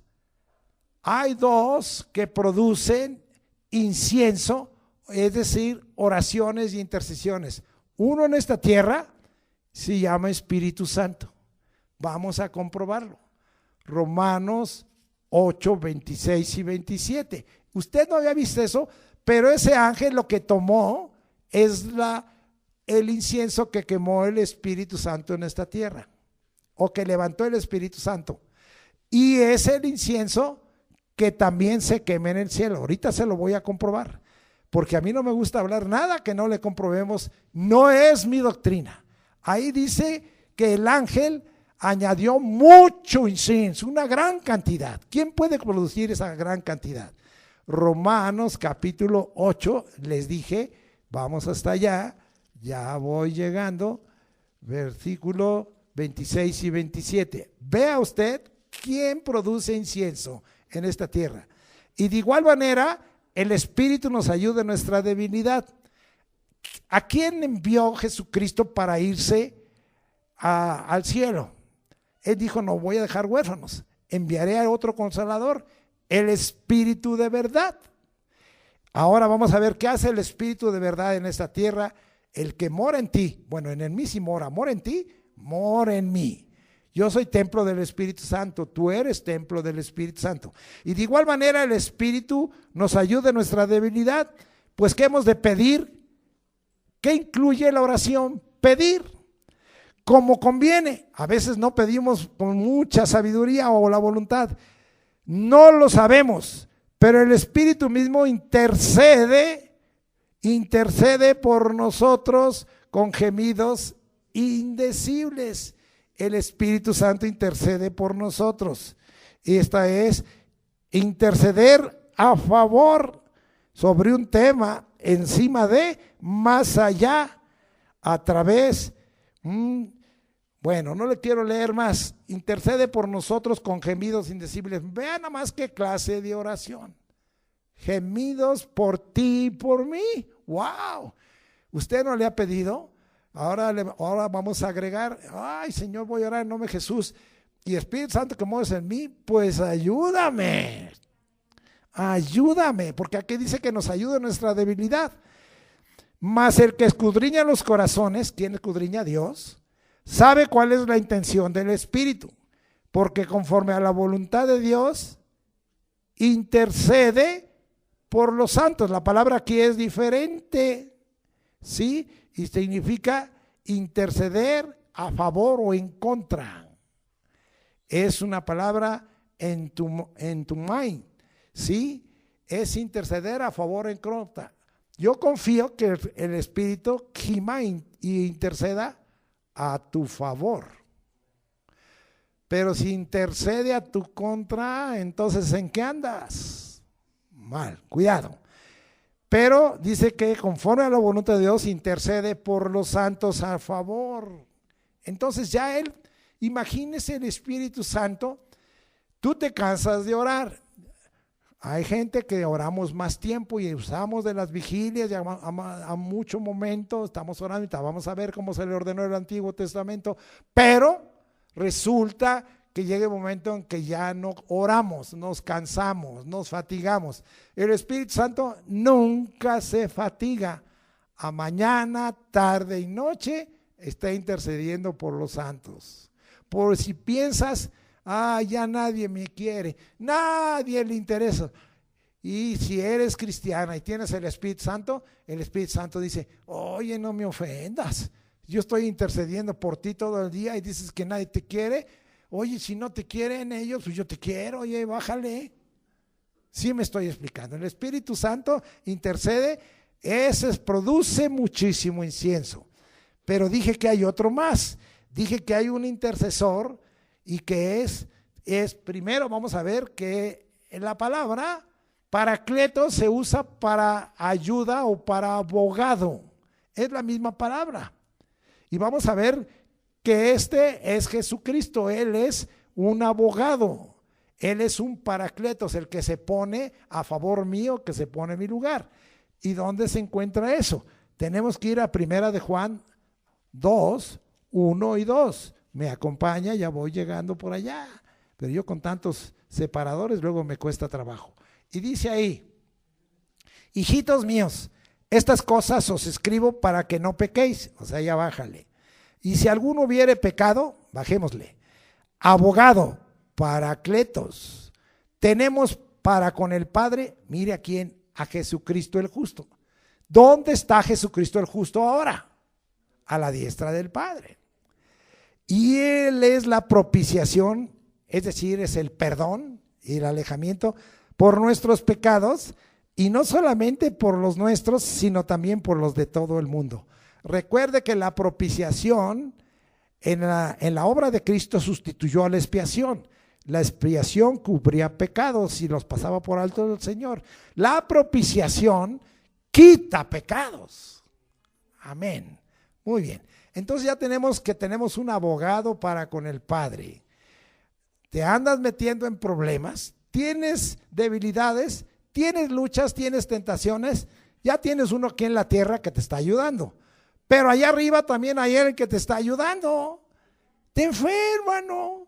que producen incienso, es decir, oraciones y intercesiones. Uno en esta tierra se llama Espíritu Santo. Vamos a comprobarlo. Romanos 8, 26 y 27. Usted no había visto eso, pero ese ángel lo que tomó es el incienso que quemó el Espíritu Santo en esta tierra, o que levantó el Espíritu Santo. Y es el incienso que también se quema en el cielo. Ahorita se lo voy a comprobar, porque a mí no me gusta hablar nada que no le comprobemos. No es mi doctrina. Ahí dice que el ángel añadió mucho incienso, una gran cantidad. ¿Quién puede producir esa gran cantidad? Romanos capítulo 8, les dije, vamos hasta allá, ya voy llegando, versículo 26 y 27. Vea usted quién produce incienso en esta tierra. Y de igual manera, el Espíritu nos ayuda en nuestra debilidad. ¿A quién envió Jesucristo para irse al cielo? Él dijo, no voy a dejar huérfanos, enviaré a otro Consolador, el Espíritu de verdad. Ahora vamos a ver qué hace el Espíritu de verdad en esta tierra, el que mora en ti. Bueno, en mí sí mora en ti, mora en mí. Yo soy templo del Espíritu Santo, tú eres templo del Espíritu Santo. Y de igual manera el Espíritu nos ayuda en nuestra debilidad. Pues ¿qué hemos de pedir? ¿Qué incluye la oración? Pedir como conviene. A veces no pedimos con mucha sabiduría o la voluntad. No lo sabemos, pero el Espíritu mismo intercede por nosotros con gemidos indecibles. El Espíritu Santo intercede por nosotros. Y esta es interceder a favor sobre un tema, encima de, más allá, a través. Bueno, no le quiero leer más. Intercede por nosotros con gemidos indecibles. Vean nada más qué clase de oración. Gemidos por ti y por mí. ¡Wow! ¿Usted no le ha pedido? Ahora vamos a agregar, ay Señor, voy a orar en nombre de Jesús. Y Espíritu Santo que mueves en mí, pues ayúdame. Ayúdame, porque aquí dice que nos ayuda en nuestra debilidad. Mas el que escudriña los corazones, ¿quién escudriña? Dios. Sabe cuál es la intención del Espíritu, porque conforme a la voluntad de Dios, intercede por los santos. La palabra aquí es diferente, ¿sí? Y significa interceder a favor o en contra. Es una palabra en tu mind, ¿sí? Es interceder a favor o en contra. Yo confío que el Espíritu gima e interceda a tu favor. Pero si intercede a tu contra, entonces ¿en qué andas? Mal, cuidado. Pero dice que conforme a la voluntad de Dios intercede por los santos a favor. Entonces ya él, imagínese el Espíritu Santo, tú te cansas de orar. Hay gente que oramos más tiempo y usamos de las vigilias a mucho momento, estamos orando y vamos a ver cómo se le ordenó el Antiguo Testamento, pero resulta que llega el momento en que ya no oramos, nos cansamos, nos fatigamos. El Espíritu Santo nunca se fatiga. A mañana, tarde y noche está intercediendo por los santos. Por si piensas, ya nadie me quiere, nadie le interesa. Y si eres cristiana y tienes el Espíritu Santo dice, oye, no me ofendas. Yo estoy intercediendo por ti todo el día y dices que nadie te quiere. Oye, si no te quieren ellos, pues yo te quiero, oye, bájale. Sí me estoy explicando. El Espíritu Santo intercede, ese produce muchísimo incienso. Pero dije que hay otro más. Dije que hay un intercesor y que es primero vamos a ver que en la palabra paracleto se usa para ayuda o para abogado. Es la misma palabra. Y vamos a ver que este es Jesucristo, Él es un abogado, Él es un paracletos, el que se pone a favor mío, que se pone en mi lugar. ¿Y dónde se encuentra eso? Tenemos que ir a Primera de Juan 2, 1 y 2. Me acompaña, ya voy llegando por allá, pero yo con tantos separadores luego me cuesta trabajo. Y dice ahí, hijitos míos, estas cosas os escribo para que no pequéis, o sea, ya bájale. Y si alguno hubiere pecado, bajémosle. Abogado, paracletos, tenemos para con el Padre, mire a quién, a Jesucristo el justo. ¿Dónde está Jesucristo el justo ahora? A la diestra del Padre. Y Él es la propiciación, es decir, es el perdón y el alejamiento por nuestros pecados, y no solamente por los nuestros, sino también por los de todo el mundo. Recuerde que la propiciación en la obra de Cristo sustituyó a la expiación. La expiación cubría pecados y los pasaba por alto del Señor. La propiciación quita pecados. Amén. Muy bien. Entonces ya tenemos un abogado para con el Padre. Te andas metiendo en problemas, tienes debilidades, tienes luchas, tienes tentaciones, ya tienes uno aquí en la tierra que te está ayudando. Pero allá arriba también hay el que te está ayudando. Ten fe, hermano,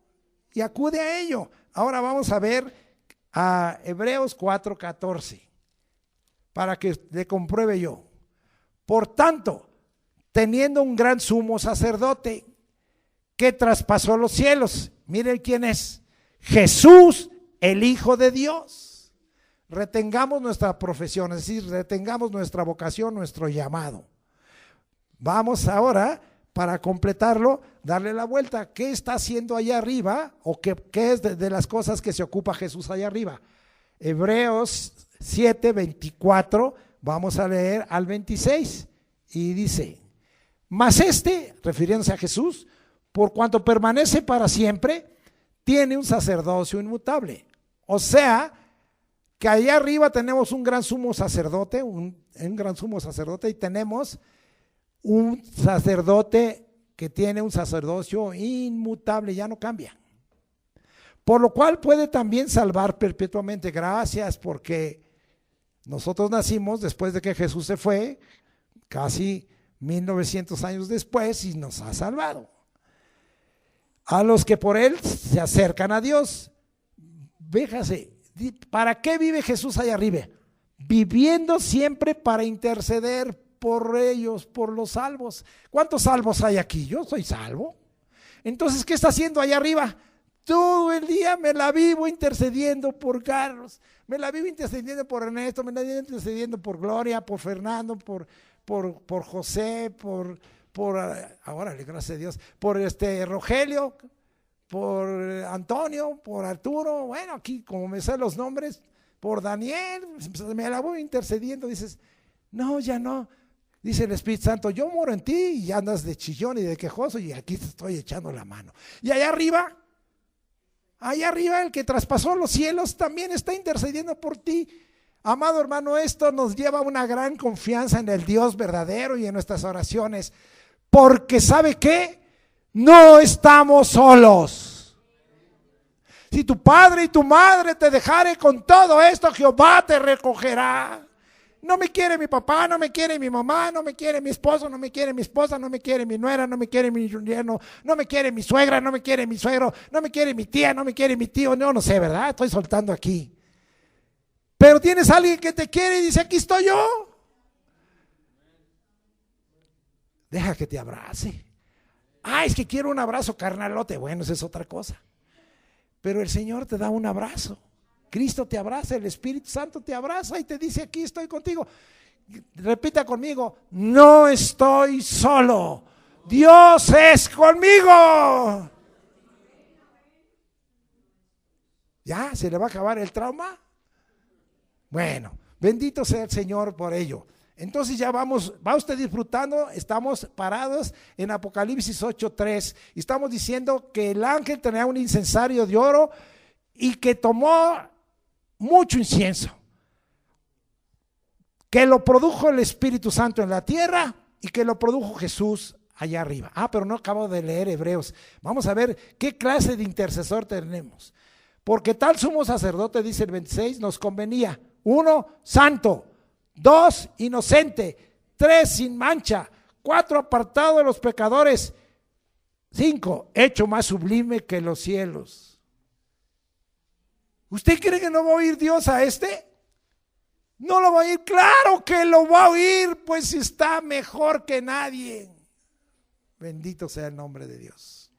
y acude a ello. Ahora vamos a ver a Hebreos 4:14, para que le compruebe yo. Por tanto, teniendo un gran sumo sacerdote que traspasó los cielos, miren quién es, Jesús, el Hijo de Dios. Retengamos nuestra profesión, es decir, retengamos nuestra vocación, nuestro llamado. Vamos ahora, para completarlo, darle la vuelta. ¿Qué está haciendo allá arriba? ¿O qué es de las cosas que se ocupa Jesús allá arriba? Hebreos 7:24, vamos a leer al 26. Y dice, mas refiriéndose a Jesús, por cuanto permanece para siempre, tiene un sacerdocio inmutable. O sea, que allá arriba tenemos un gran sumo sacerdote, un gran sumo sacerdote, y tenemos un sacerdote que tiene un sacerdocio inmutable, ya no cambia. Por lo cual puede también salvar perpetuamente. Gracias, porque nosotros nacimos después de que Jesús se fue, casi 1900 años después, y nos ha salvado. A los que por Él se acercan a Dios. Fíjase, ¿para qué vive Jesús allá arriba? Viviendo siempre para interceder por ellos, por los salvos. ¿Cuántos salvos hay aquí? Yo soy salvo. Entonces, ¿qué está haciendo allá arriba? Todo el día me la vivo intercediendo por Carlos, me la vivo intercediendo por Ernesto, me la vivo intercediendo por Gloria, por Fernando, por José, ahora gracias a Dios, por Rogelio, por Antonio, por Arturo, bueno, aquí como me sé los nombres, por Daniel, me la voy intercediendo. Dices, No, ya no. Dice el Espíritu Santo, yo moro en ti y andas de chillón y de quejoso y aquí te estoy echando la mano. Y allá arriba el que traspasó los cielos también está intercediendo por ti. Amado hermano, esto nos lleva a una gran confianza en el Dios verdadero y en nuestras oraciones. Porque ¿sabe qué? No estamos solos. Si tu padre y tu madre te dejare con todo esto, Jehová te recogerá. No me quiere mi papá, no me quiere mi mamá, no me quiere mi esposo, no me quiere mi esposa, no me quiere mi nuera, no me quiere mi yerno, no me quiere mi suegra, no me quiere mi suegro, no me quiere mi tía, no me quiere mi tío, no sé, ¿verdad? Estoy soltando aquí. Pero tienes a alguien que te quiere y dice, aquí estoy yo. Deja que te abrace. Es que quiero un abrazo carnalote. Bueno, esa es otra cosa. Pero el Señor te da un abrazo. Cristo te abraza, el Espíritu Santo te abraza y te dice, aquí estoy contigo. Repita conmigo, no estoy solo, Dios es conmigo. ¿Ya? ¿Se le va a acabar el trauma? Bueno, bendito sea el Señor por ello. Entonces ya va usted disfrutando, estamos parados en Apocalipsis 8:3 y estamos diciendo que el ángel tenía un incensario de oro y que tomó mucho incienso, que lo produjo el Espíritu Santo en la tierra y que lo produjo Jesús allá arriba. Pero no acabo de leer Hebreos. Vamos a ver qué clase de intercesor tenemos. Porque tal sumo sacerdote, dice el 26, nos convenía: 1, santo; 2, inocente; 3, sin mancha; 4, apartado de los pecadores; 5, hecho más sublime que los cielos. ¿Usted cree que no va a oír Dios a este? No lo va a oír. Claro que lo va a oír, pues está mejor que nadie. Bendito sea el nombre de Dios.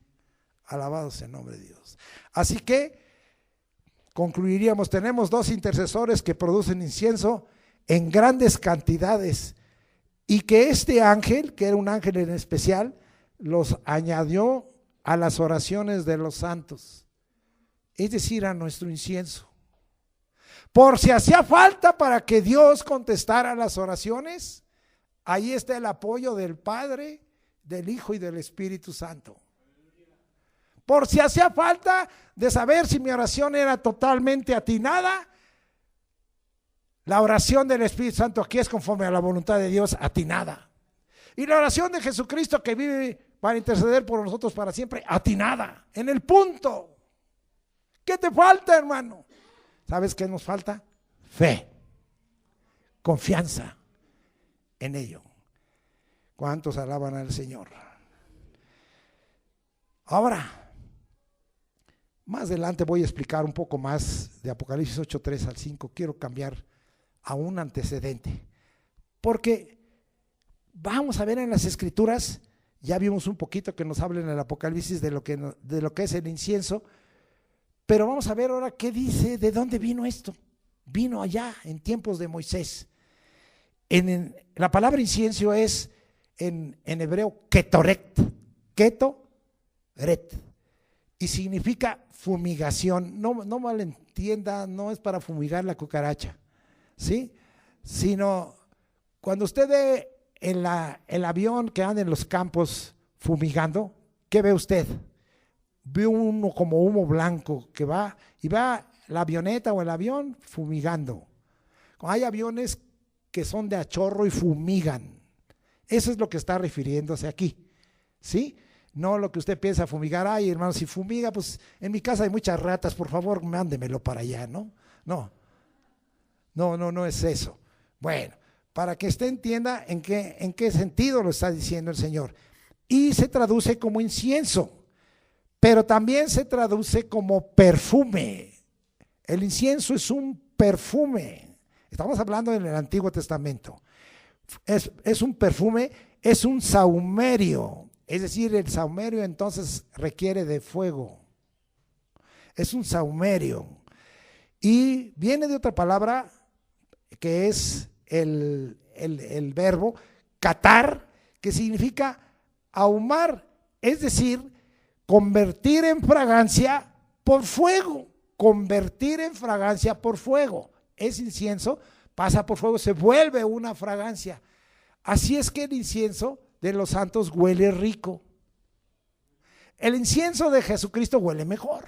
Alabado sea el nombre de Dios. Así que concluiríamos, tenemos 2 intercesores que producen incienso en grandes cantidades y que este ángel, que era un ángel en especial, los añadió a las oraciones de los santos. Es decir, a nuestro incienso. Por si hacía falta para que Dios contestara las oraciones, ahí está el apoyo del Padre, del Hijo y del Espíritu Santo. Por si hacía falta de saber si mi oración era totalmente atinada, la oración del Espíritu Santo aquí es conforme a la voluntad de Dios, atinada. Y la oración de Jesucristo que vive para interceder por nosotros para siempre, atinada, en el punto. ¿Qué te falta, hermano? ¿Sabes qué nos falta? Fe, confianza en ello. ¿Cuántos alaban al Señor? Ahora, más adelante voy a explicar un poco más de Apocalipsis 8:3 al 5. Quiero cambiar a un antecedente, porque vamos a ver en las Escrituras, ya vimos un poquito que nos habla en el Apocalipsis de lo que es el incienso. Pero vamos a ver ahora qué dice, de dónde vino esto. Vino allá en tiempos de Moisés. La palabra incienso es en hebreo ketoret, ketoret, y significa fumigación. No malentienda, no es para fumigar la cucaracha, ¿sí? Sino cuando usted ve el avión que anda en los campos fumigando, ¿qué ve usted? Ve uno como humo blanco que va la avioneta o el avión fumigando. Hay aviones que son de a chorro y fumigan. Eso es lo que está refiriéndose aquí, ¿sí? No lo que usted piensa fumigar. Ay, hermano, si fumiga, pues en mi casa hay muchas ratas, por favor, mándemelo para allá, ¿no? No es eso. Bueno, para que usted entienda en qué sentido lo está diciendo el Señor. Y se traduce como incienso. Pero también se traduce como perfume. El incienso es un perfume. Estamos hablando en el Antiguo Testamento. Es un perfume, es un sahumerio. Es decir, el sahumerio entonces requiere de fuego. Es un sahumerio. Y viene de otra palabra que es el verbo catar, que significa ahumar, es decir, convertir en fragancia por fuego. Convertir en fragancia por fuego. Es incienso, pasa por fuego, se vuelve una fragancia. Así es que el incienso de los santos huele rico. El incienso de Jesucristo huele mejor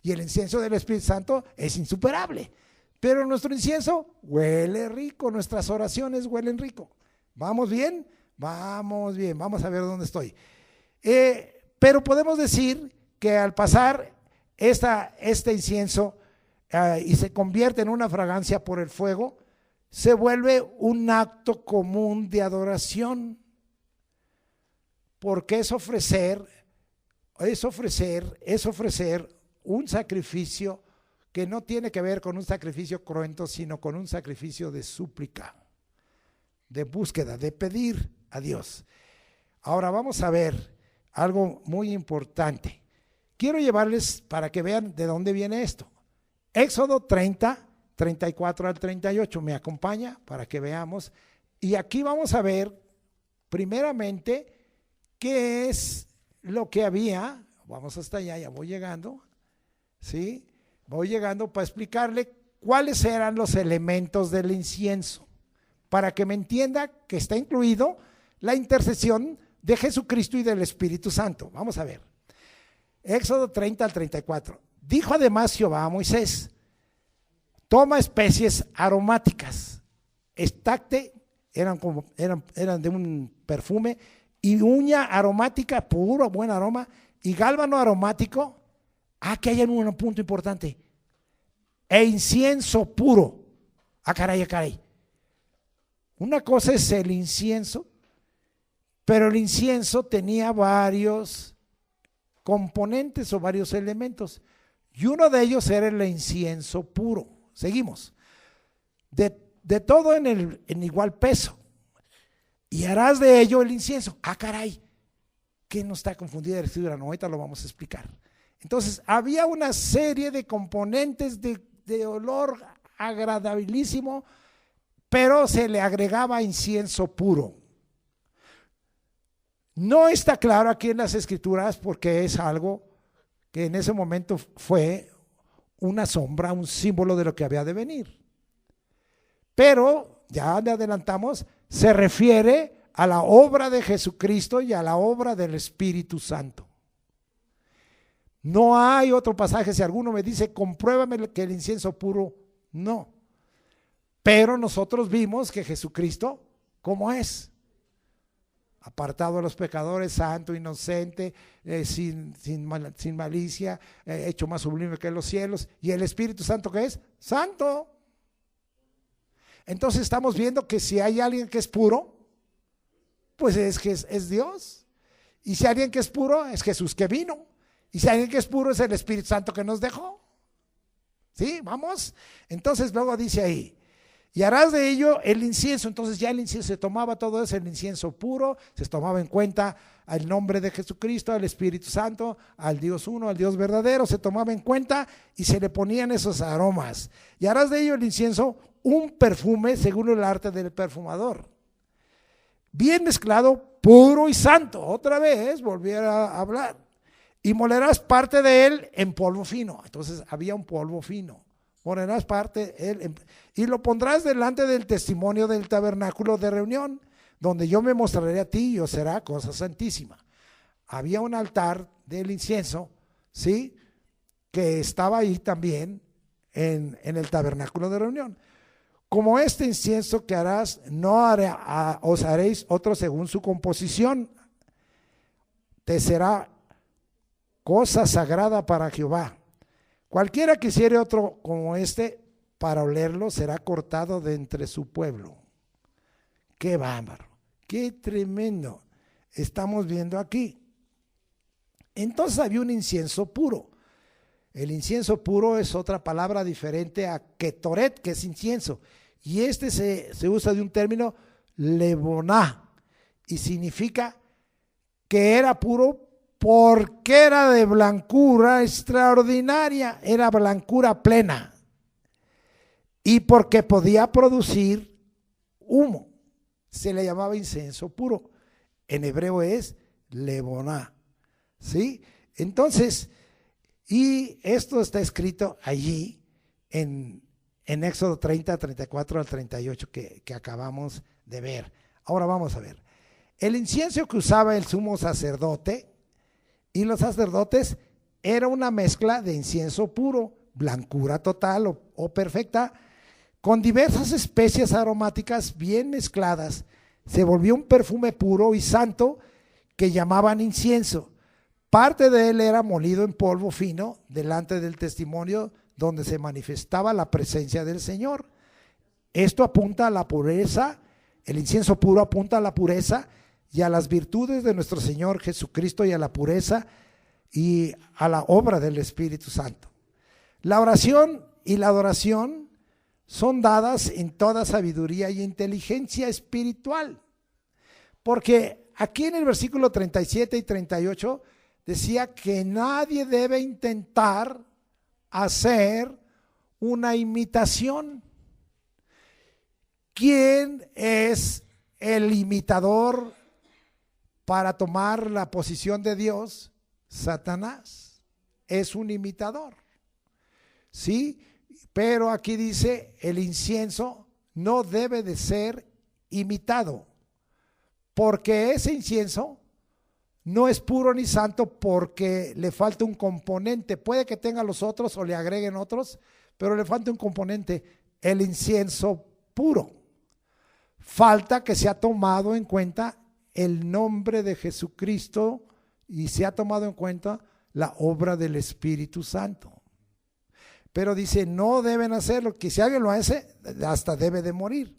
y el incienso del Espíritu Santo es insuperable. Pero nuestro incienso huele rico, nuestras oraciones huelen rico. ¿Vamos bien? Vamos bien, vamos a ver dónde estoy. Pero podemos decir que al pasar este incienso y se convierte en una fragancia por el fuego, se vuelve un acto común de adoración, porque es ofrecer un sacrificio que no tiene que ver con un sacrificio cruento, sino con un sacrificio de súplica, de búsqueda, de pedir a Dios. Ahora vamos a ver algo muy importante. Quiero llevarles para que vean de dónde viene esto. Éxodo 30, 34 al 38, me acompaña para que veamos. Y aquí vamos a ver primeramente qué es lo que había. Vamos hasta allá, ya voy llegando, ¿sí? Voy llegando para explicarle cuáles eran los elementos del incienso, para que me entienda que está incluido la intercesión de Jesucristo y del Espíritu Santo. Vamos a ver. Éxodo 30 al 34. Dijo además Jehová a Moisés: toma especies aromáticas, estacte, eran de un perfume, y uña aromática, puro, buen aroma, y gálbano aromático. Que hay un punto importante. E incienso puro. Caray. Una cosa es el incienso, pero el incienso tenía varios componentes o varios elementos, y uno de ellos era el incienso puro. Seguimos. De todo en igual peso, y harás de ello el incienso. Caray, que no está confundida la escritura, no, ahorita lo vamos a explicar. Entonces había una serie de componentes de olor agradabilísimo, pero se le agregaba incienso puro. No está claro aquí en las escrituras, porque es algo que en ese momento fue una sombra, un símbolo de lo que había de venir. Pero, ya le adelantamos, se refiere a la obra de Jesucristo y a la obra del Espíritu Santo. No hay otro pasaje. Si alguno me dice, compruébame que el incienso puro, no. Pero nosotros vimos que Jesucristo, ¿cómo es? Apartado de los pecadores, santo, inocente, sin malicia, hecho más sublime que los cielos. Y el Espíritu Santo, ¿qué es? Santo. Entonces estamos viendo que si hay alguien que es puro, pues es que es Dios. Y si hay alguien que es puro, es Jesús que vino. Y si hay alguien que es puro, es el Espíritu Santo que nos dejó. ¿Sí? ¿Vamos? Entonces luego dice ahí: y harás de ello el incienso. Entonces ya el incienso se tomaba todo eso, el incienso puro, se tomaba en cuenta al nombre de Jesucristo, al Espíritu Santo, al Dios uno, al Dios verdadero, se tomaba en cuenta y se le ponían esos aromas. Y harás de ello el incienso un perfume según el arte del perfumador, bien mezclado, puro y santo. Otra vez volviera a hablar. Y molerás parte de él en polvo fino. Entonces había un polvo fino. Molerás parte de él y lo pondrás delante del testimonio del tabernáculo de reunión, donde yo me mostraré a ti y os será cosa santísima. Había un altar del incienso, ¿sí?, que estaba ahí también en el tabernáculo de reunión. Como este incienso que harás, os haréis otro según su composición. Te será cosa sagrada para Jehová. Cualquiera que hiciere otro como este para olerlo será cortado de entre su pueblo. Qué bárbaro, qué tremendo estamos viendo aquí. Entonces había un incienso puro. El incienso puro es otra palabra diferente a ketoret, que es incienso. Y este se usa de un término leboná, y significa que era puro porque era de blancura extraordinaria, era blancura plena, y porque podía producir humo. Se le llamaba incienso puro. En hebreo es leboná, ¿sí? Entonces, y esto está escrito allí en en Éxodo 30, 34 al 38 que acabamos de ver. Ahora vamos a ver. El incienso que usaba el sumo sacerdote y los sacerdotes era una mezcla de incienso puro, blancura total o perfecta, con diversas especies aromáticas bien mezcladas. Se volvió un perfume puro y santo que llamaban incienso. Parte de él era molido en polvo fino delante del testimonio donde se manifestaba la presencia del Señor. Esto apunta a la pureza, el incienso puro apunta a la pureza y a las virtudes de nuestro Señor Jesucristo y a la pureza y a la obra del Espíritu Santo. La oración y la adoración son dadas en toda sabiduría y inteligencia espiritual, porque aquí en el versículo 37 y 38 decía que nadie debe intentar hacer una imitación. ¿Quién es el imitador para tomar la posición de Dios? Satanás es un imitador, ¿sí? Pero aquí dice, el incienso no debe de ser imitado, porque ese incienso no es puro ni santo porque le falta un componente. Puede que tenga los otros o le agreguen otros, pero le falta un componente, el incienso puro. Falta que se ha tomado en cuenta el nombre de Jesucristo y se ha tomado en cuenta la obra del Espíritu Santo. Pero dice, no deben hacerlo, que si alguien lo hace, hasta debe de morir.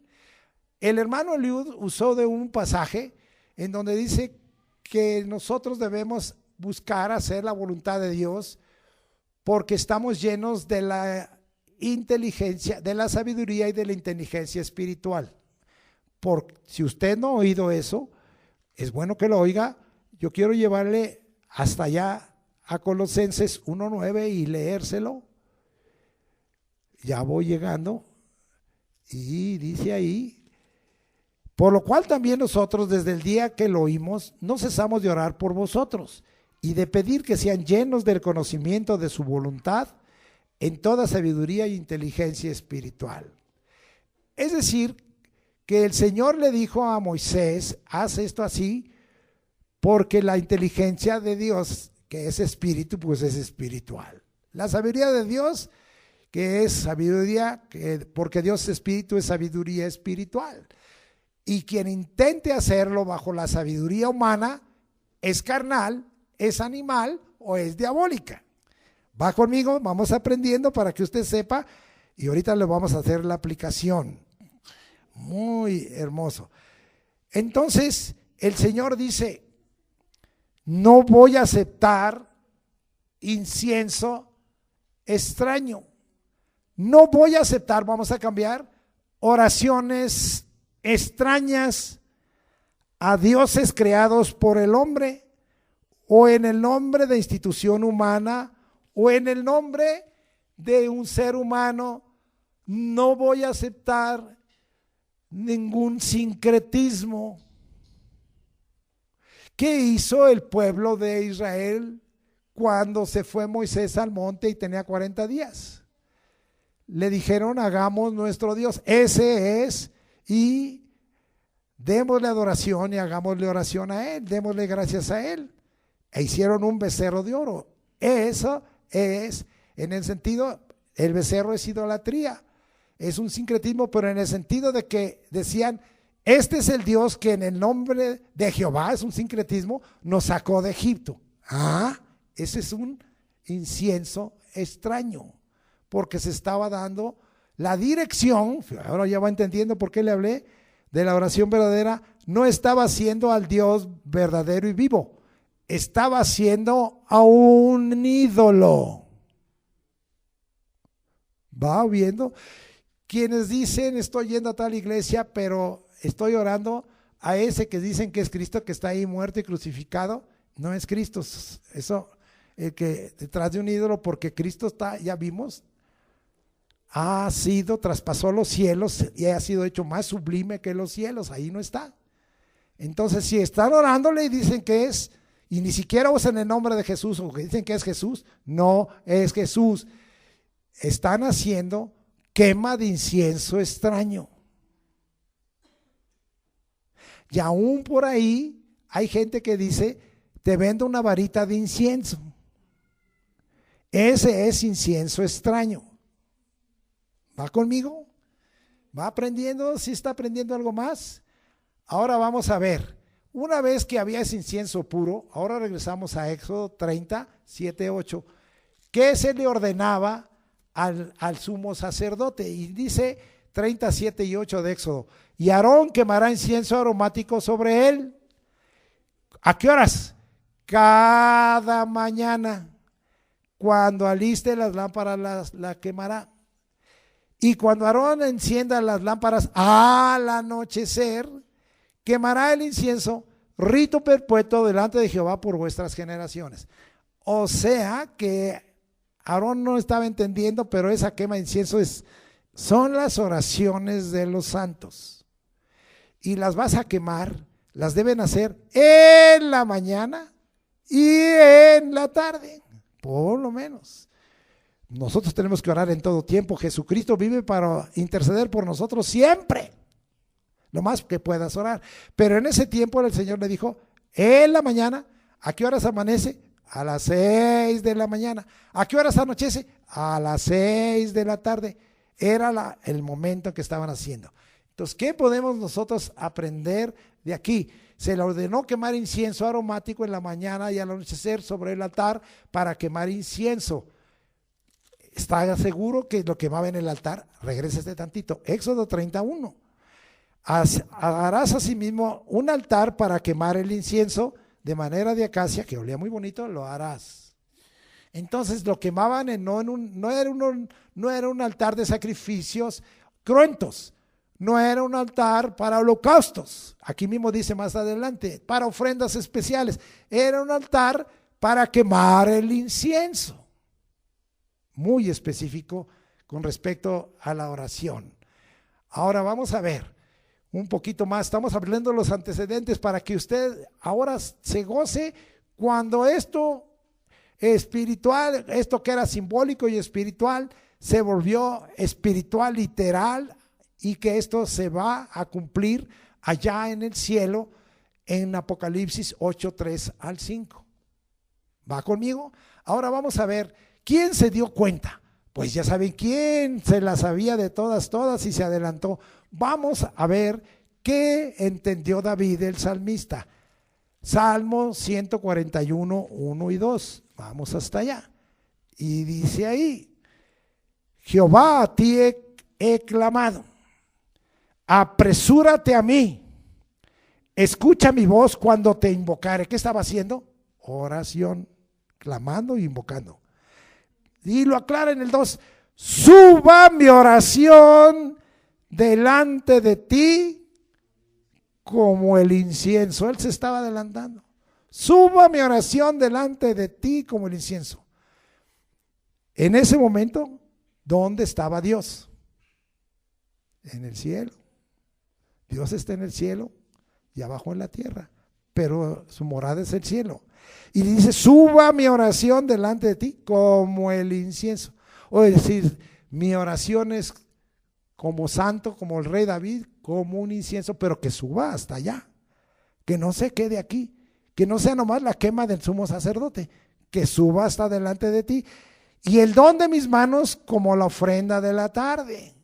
El hermano Eliud usó de un pasaje en donde dice que nosotros debemos buscar hacer la voluntad de Dios porque estamos llenos de la inteligencia, de la sabiduría y de la inteligencia espiritual. Si usted no ha oído eso, es bueno que lo oiga. Yo quiero llevarle hasta allá a Colosenses 1:9 y leérselo. Ya voy llegando y dice ahí, por lo cual también nosotros desde el día que lo oímos no cesamos de orar por vosotros y de pedir que sean llenos del conocimiento de su voluntad en toda sabiduría e inteligencia espiritual. Es decir, que el Señor le dijo a Moisés, haz esto así, porque la inteligencia de Dios, que es espíritu, pues es espiritual. La sabiduría de Dios, que es sabiduría, porque Dios es espíritu, es sabiduría espiritual. Y quien intente hacerlo bajo la sabiduría humana es carnal, es animal o es diabólica. Va conmigo, vamos aprendiendo para que usted sepa y ahorita le vamos a hacer la aplicación. Muy hermoso. Entonces, el Señor dice, no voy a aceptar incienso extraño. No voy a aceptar, vamos a cambiar, oraciones extrañas a dioses creados por el hombre o en el nombre de institución humana o en el nombre de un ser humano. No voy a aceptar ningún sincretismo. ¿Qué hizo el pueblo de Israel cuando se fue Moisés al monte y tenía 40 días? Le dijeron, hagamos nuestro Dios, ese es, y démosle adoración y hagámosle oración a él, démosle gracias a él. E hicieron un becerro de oro. Eso es, en el sentido, el becerro es idolatría, es un sincretismo, pero en el sentido de que decían, este es el Dios que en el nombre de Jehová, es un sincretismo, nos sacó de Egipto. Ese es un incienso extraño, porque se estaba dando la dirección, ahora ya va entendiendo por qué le hablé de la oración verdadera, no estaba haciendo al Dios verdadero y vivo, estaba haciendo a un ídolo. ¿Va viendo? Quienes dicen, estoy yendo a tal iglesia, pero estoy orando a ese que dicen que es Cristo, que está ahí muerto y crucificado, no es Cristo, eso, el que detrás de un ídolo, porque Cristo está, ya vimos, ha sido, traspasó los cielos y ha sido hecho más sublime que los cielos, ahí no está. Entonces, si están orándole y dicen que es, y ni siquiera usan el nombre de Jesús o que dicen que es Jesús, no es Jesús. Están haciendo quema de incienso extraño. Y aún por ahí hay gente que dice, te vendo una varita de incienso. Ese es incienso extraño. ¿Va conmigo? ¿Va aprendiendo? ¿Sí está aprendiendo algo más? Ahora vamos a ver. Una vez que había ese incienso puro, ahora regresamos a Éxodo 30, 7, 8. ¿Qué se le ordenaba al sumo sacerdote? Y dice 37 y 8 de Éxodo. Y Aarón quemará incienso aromático sobre él. ¿A qué horas? Cada mañana. Cuando aliste las lámparas la quemará. Y cuando Aarón encienda las lámparas al anochecer, quemará el incienso, rito perpetuo delante de Jehová por vuestras generaciones. O sea que Aarón no estaba entendiendo, pero esa quema de incienso son las oraciones de los santos. Y las vas a quemar, las deben hacer en la mañana y en la tarde, por lo menos. Nosotros tenemos que orar en todo tiempo. Jesucristo vive para interceder por nosotros siempre, lo más que puedas orar. Pero en ese tiempo el Señor le dijo, en la mañana. ¿A qué horas amanece? A las 6 de la mañana. ¿A qué horas anochece? A las 6 de la tarde. Era el momento que estaban haciendo. Entonces, ¿qué podemos nosotros aprender de aquí? Se le ordenó quemar incienso aromático en la mañana y al anochecer sobre el altar para quemar incienso. ¿Está seguro que lo quemaba en el altar? Regrésate tantito. Éxodo 31. Harás asimismo un altar para quemar el incienso de manera de acacia, que olía muy bonito, lo harás. Entonces lo quemaban no era un altar de sacrificios cruentos, no era un altar para holocaustos, aquí mismo dice más adelante, para ofrendas especiales, era un altar para quemar el incienso. Muy específico con respecto a la oración. Ahora vamos a ver un poquito más, estamos hablando de los antecedentes para que usted ahora se goce cuando esto espiritual, esto que era simbólico y espiritual, se volvió espiritual literal y que esto se va a cumplir allá en el cielo en Apocalipsis 8, 3 al 5. ¿Va conmigo? Ahora vamos a ver. ¿Quién se dio cuenta? Pues ya saben quién se la sabía de todas y se adelantó. Vamos a ver qué entendió David el salmista. Salmo 141, 1 y 2. Vamos hasta allá. Y dice ahí, Jehová, a ti he clamado, apresúrate a mí, escucha mi voz cuando te invocare. ¿Qué estaba haciendo? Oración, clamando e invocando. Y lo aclara en el 2, suba mi oración delante de ti como el incienso. Él se estaba adelantando. Suba mi oración delante de ti como el incienso. En ese momento, ¿dónde estaba Dios? En el cielo. Dios está en el cielo y abajo en la tierra, pero su morada es el cielo. Y dice, suba mi oración delante de ti como el incienso. O decir, mi oración es como santo, como el rey David, como un incienso, pero que suba hasta allá, que no se quede aquí, que no sea nomás la quema del sumo sacerdote, que suba hasta delante de ti. Y el don de mis manos como la ofrenda de la tarde.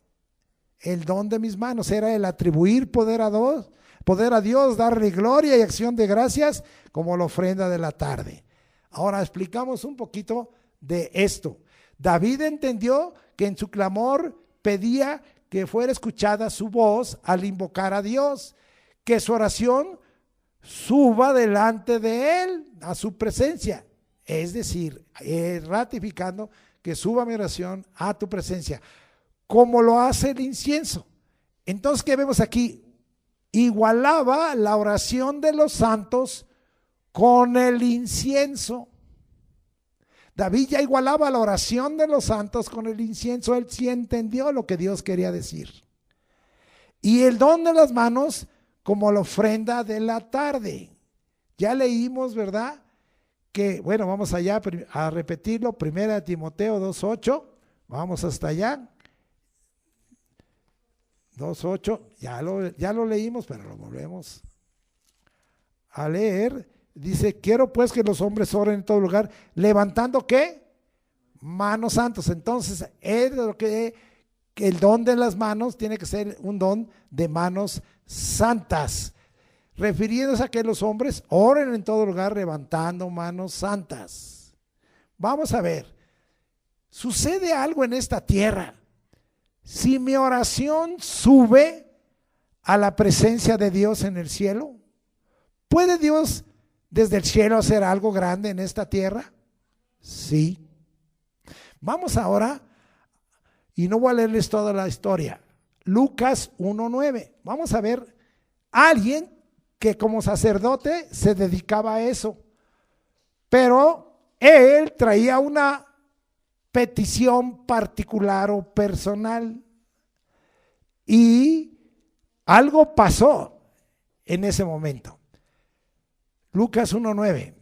El don de mis manos era el atribuir poder a Dios, darle gloria y acción de gracias como la ofrenda de la tarde. Ahora explicamos un poquito de esto. David entendió que en su clamor pedía que fuera escuchada su voz al invocar a Dios, que su oración suba delante de él, a su presencia. Es decir, ratificando que suba mi oración a tu presencia, como lo hace el incienso. Entonces, ¿qué vemos aquí? Igualaba la oración de los santos con el incienso. David ya igualaba la oración de los santos con el incienso. Él sí entendió lo que Dios quería decir. Y el don de las manos como la ofrenda de la tarde. Ya leímos, ¿verdad? Que, bueno, vamos allá a repetirlo. 1 Timoteo 2:8. Vamos hasta allá. 2:8, ya lo leímos, pero lo volvemos a leer. Dice, quiero pues que los hombres oren en todo lugar, levantando ¿qué? Manos santas. Entonces, es lo que el don de las manos tiene que ser un don de manos santas, refiriéndose a que los hombres oren en todo lugar levantando manos santas. Vamos a ver, sucede algo en esta tierra. Si mi oración sube a la presencia de Dios en el cielo, ¿puede Dios desde el cielo hacer algo grande en esta tierra? Sí. Vamos ahora, y no voy a leerles toda la historia, Lucas 1:9. Vamos a ver a alguien que como sacerdote se dedicaba a eso, pero él traía una petición particular o personal y algo pasó en ese momento. Lucas 1:9.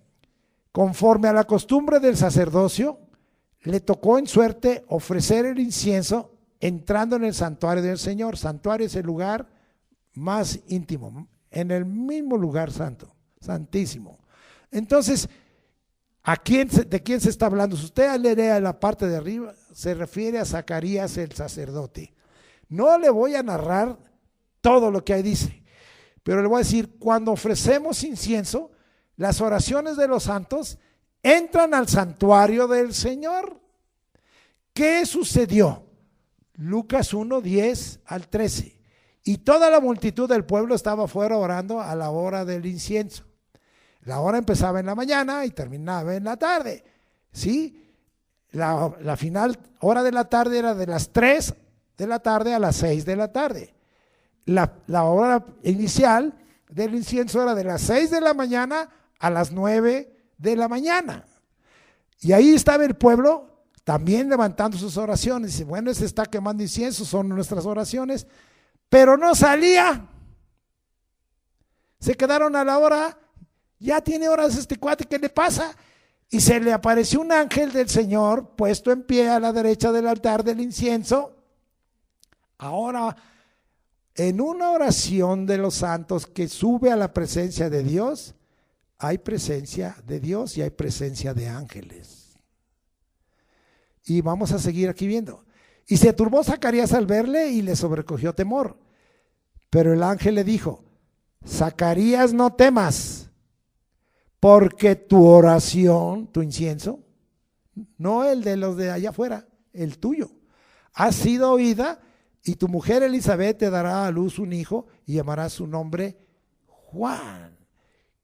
Conforme a la costumbre del sacerdocio, le tocó en suerte ofrecer el incienso entrando en el santuario del Señor. Santuario es el lugar más íntimo, en el mismo lugar santo, santísimo. Entonces, ¿de quién se está hablando? Si usted lee la parte de arriba, se refiere a Zacarías el sacerdote. No le voy a narrar todo lo que ahí dice, pero le voy a decir, cuando ofrecemos incienso, las oraciones de los santos entran al santuario del Señor. ¿Qué sucedió? Lucas 1:10 al 13. Y toda la multitud del pueblo estaba afuera orando a la hora del incienso. La hora empezaba en la mañana y terminaba en la tarde. ¿Sí? La final hora de la tarde era de las 3 de la tarde a las 6 de la tarde. La hora inicial del incienso era de las 6 de la mañana a las 9 de la mañana. Y ahí estaba el pueblo también levantando sus oraciones. Dice, bueno, se está quemando incienso, son nuestras oraciones, pero no salía. Se quedaron a la hora, ya tiene horas este cuate, ¿qué le pasa? Y se le apareció un ángel del Señor puesto en pie a la derecha del altar del incienso. Ahora, en una oración de los santos que sube a la presencia de Dios, hay presencia de Dios y hay presencia de ángeles. Y vamos a seguir aquí viendo. Y se turbó Zacarías al verle y le sobrecogió temor. Pero el ángel le dijo, Zacarías, no temas, porque tu oración, tu incienso, no el de los de allá afuera, el tuyo, ha sido oída, y tu mujer Elizabeth te dará a luz un hijo y llamará su nombre Juan.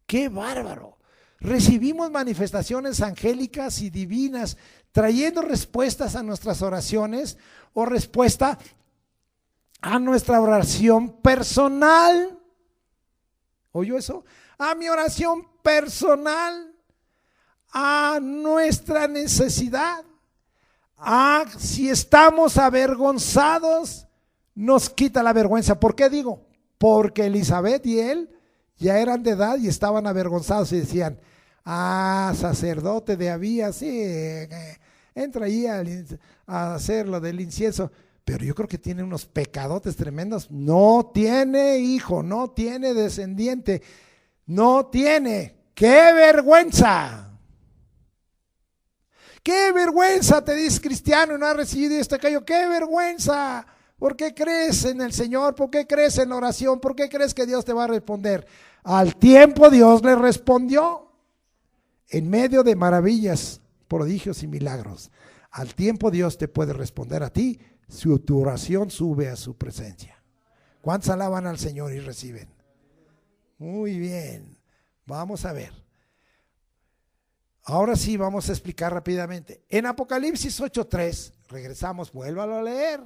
¡Qué bárbaro! Recibimos manifestaciones angélicas y divinas, trayendo respuestas a nuestras oraciones o respuesta a nuestra oración personal. ¿Oyó eso? A mi oración personal, a nuestra necesidad, a si estamos avergonzados, nos quita la vergüenza. ¿Por qué digo? Porque Elizabeth y él ya eran de edad y estaban avergonzados y decían, sacerdote de Abías, sí, entra ahí a hacer lo del incienso, pero yo creo que tiene unos pecadotes tremendos, no tiene hijo, no tiene descendiente, no tiene, ¡qué vergüenza! ¡Qué vergüenza! Te dices cristiano y no has recibido esto, aquello, ¡qué vergüenza! ¿Por qué crees en el Señor? ¿Por qué crees en la oración? ¿Por qué crees que Dios te va a responder? Al tiempo Dios le respondió en medio de maravillas, prodigios y milagros. Al tiempo Dios te puede responder a ti si tu oración sube a su presencia. ¿Cuántos alaban al Señor y reciben? Muy bien, vamos a ver. Ahora sí vamos a explicar rápidamente. En Apocalipsis 8:3, regresamos, vuélvalo a leer.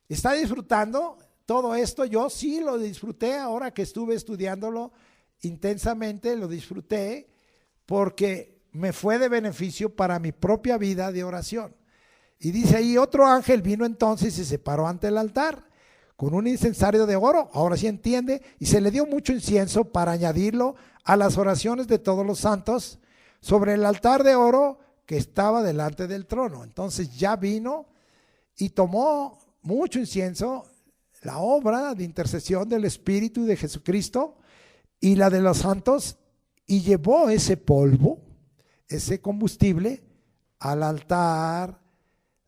¿Está disfrutando todo esto? Yo sí lo disfruté ahora que estuve estudiándolo intensamente, lo disfruté porque me fue de beneficio para mi propia vida de oración. Y dice ahí, otro ángel vino entonces y se paró ante el altar con un incensario de oro, ahora sí entiende, y se le dio mucho incienso para añadirlo a las oraciones de todos los santos sobre el altar de oro que estaba delante del trono. Entonces ya vino y tomó mucho incienso la obra de intercesión del Espíritu y de Jesucristo y la de los santos, y llevó ese polvo, ese combustible, al altar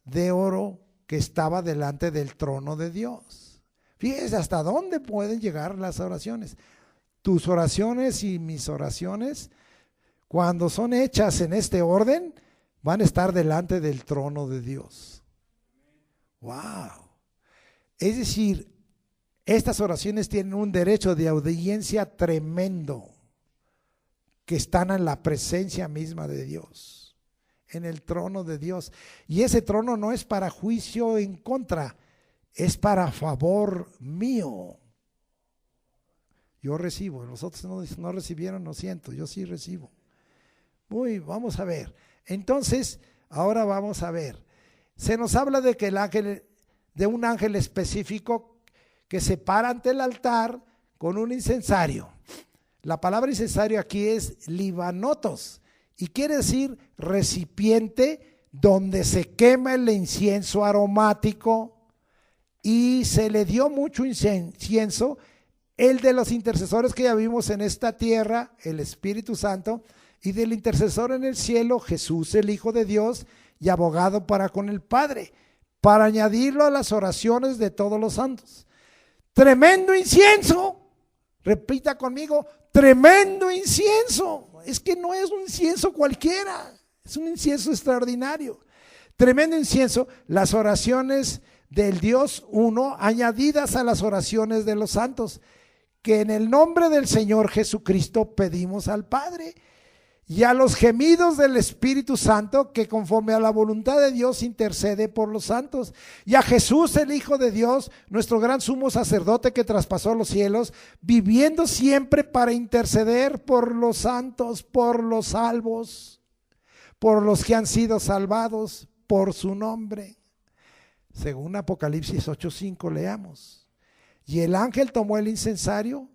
de oro que estaba delante del trono de Dios. Fíjense hasta dónde pueden llegar las oraciones. Tus oraciones y mis oraciones, cuando son hechas en este orden, van a estar delante del trono de Dios. ¡Wow! Es decir, estas oraciones tienen un derecho de audiencia tremendo, que están en la presencia misma de Dios, en el trono de Dios. Y ese trono no es para juicio en contra, es para favor mío. Yo recibo, los otros no recibieron, lo siento, yo sí recibo. Vamos a ver. Entonces, ahora vamos a ver. Se nos habla de que el ángel, de un ángel específico que se para ante el altar con un incensario. La palabra incensario aquí es libanotos y quiere decir recipiente donde se quema el incienso aromático, y se le dio mucho incienso, el de los intercesores que ya vimos en esta tierra, el Espíritu Santo, y del intercesor en el cielo, Jesús, el Hijo de Dios y abogado para con el Padre, para añadirlo a las oraciones de todos los santos. Tremendo incienso, repita conmigo, tremendo incienso. Es que no es un incienso cualquiera, es un incienso extraordinario. Tremendo incienso, las oraciones del Dios uno añadidas a las oraciones de los santos, que en el nombre del Señor Jesucristo pedimos al Padre, y a los gemidos del Espíritu Santo, que conforme a la voluntad de Dios intercede por los santos, y a Jesús, el Hijo de Dios, nuestro gran sumo sacerdote que traspasó los cielos, viviendo siempre para interceder por los santos, por los salvos, por los que han sido salvados por su nombre. Según Apocalipsis 8:5 leamos. Y el ángel tomó el incensario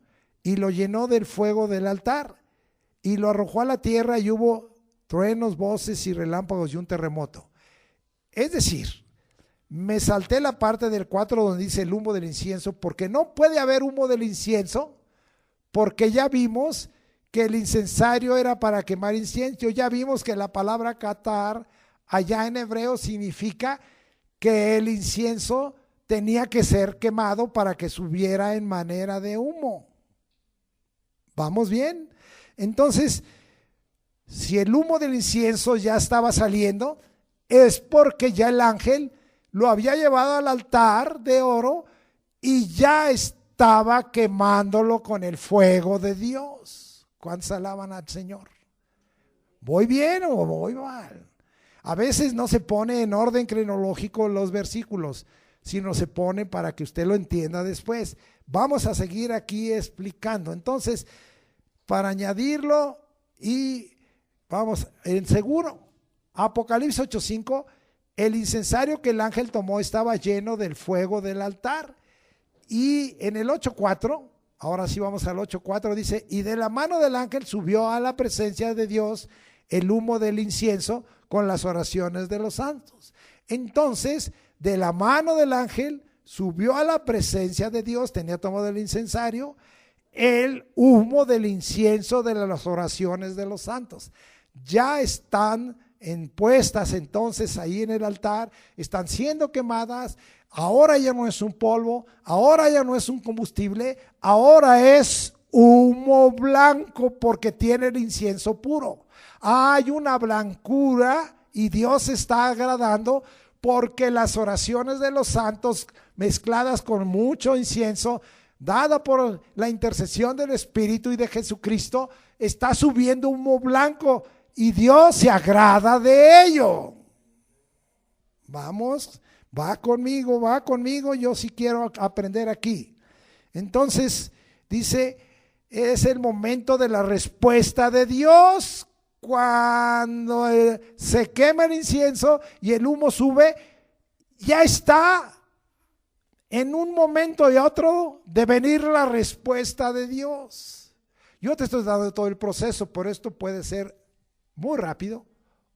y lo llenó del fuego del altar y lo arrojó a la tierra, y hubo truenos, voces y relámpagos y un terremoto. Es decir, me salté la parte del 4 donde dice el humo del incienso, porque no puede haber humo del incienso, porque ya vimos que el incensario era para quemar incienso. Ya vimos que la palabra catar allá en hebreo significa que el incienso tenía que ser quemado para que subiera en manera de humo. ¿Vamos bien? Entonces, si el humo del incienso ya estaba saliendo, es porque ya el ángel lo había llevado al altar de oro y ya estaba quemándolo con el fuego de Dios. ¿Cuántos alaban al Señor? ¿Voy bien o voy mal? A veces no se pone en orden cronológico los versículos, sino se pone para que usted lo entienda después. Vamos a seguir aquí explicando. Entonces, para añadirlo, y vamos en seguro, Apocalipsis 8:5, el incensario que el ángel tomó estaba lleno del fuego del altar. Y en el 8:4, ahora sí vamos al 8:4, dice, y de la mano del ángel subió a la presencia de Dios el humo del incienso con las oraciones de los santos. Entonces, de la mano del ángel subió a la presencia de Dios, tenía tomado el incensario, el humo del incienso de las oraciones de los santos. Ya están puestas entonces ahí en el altar, están siendo quemadas. Ahora ya no es un polvo, ahora ya no es un combustible, ahora es humo blanco, porque tiene el incienso puro. Hay una blancura y Dios está agradando, porque las oraciones de los santos mezcladas con mucho incienso, dada por la intercesión del Espíritu y de Jesucristo, está subiendo humo blanco y Dios se agrada de ello. Vamos, va conmigo, yo sí quiero aprender aquí. Entonces, dice, es el momento de la respuesta de Dios. Cuando se quema el incienso y el humo sube, ya está en un momento y otro de venir la respuesta de Dios. Yo te estoy dando todo el proceso, por esto puede ser muy rápido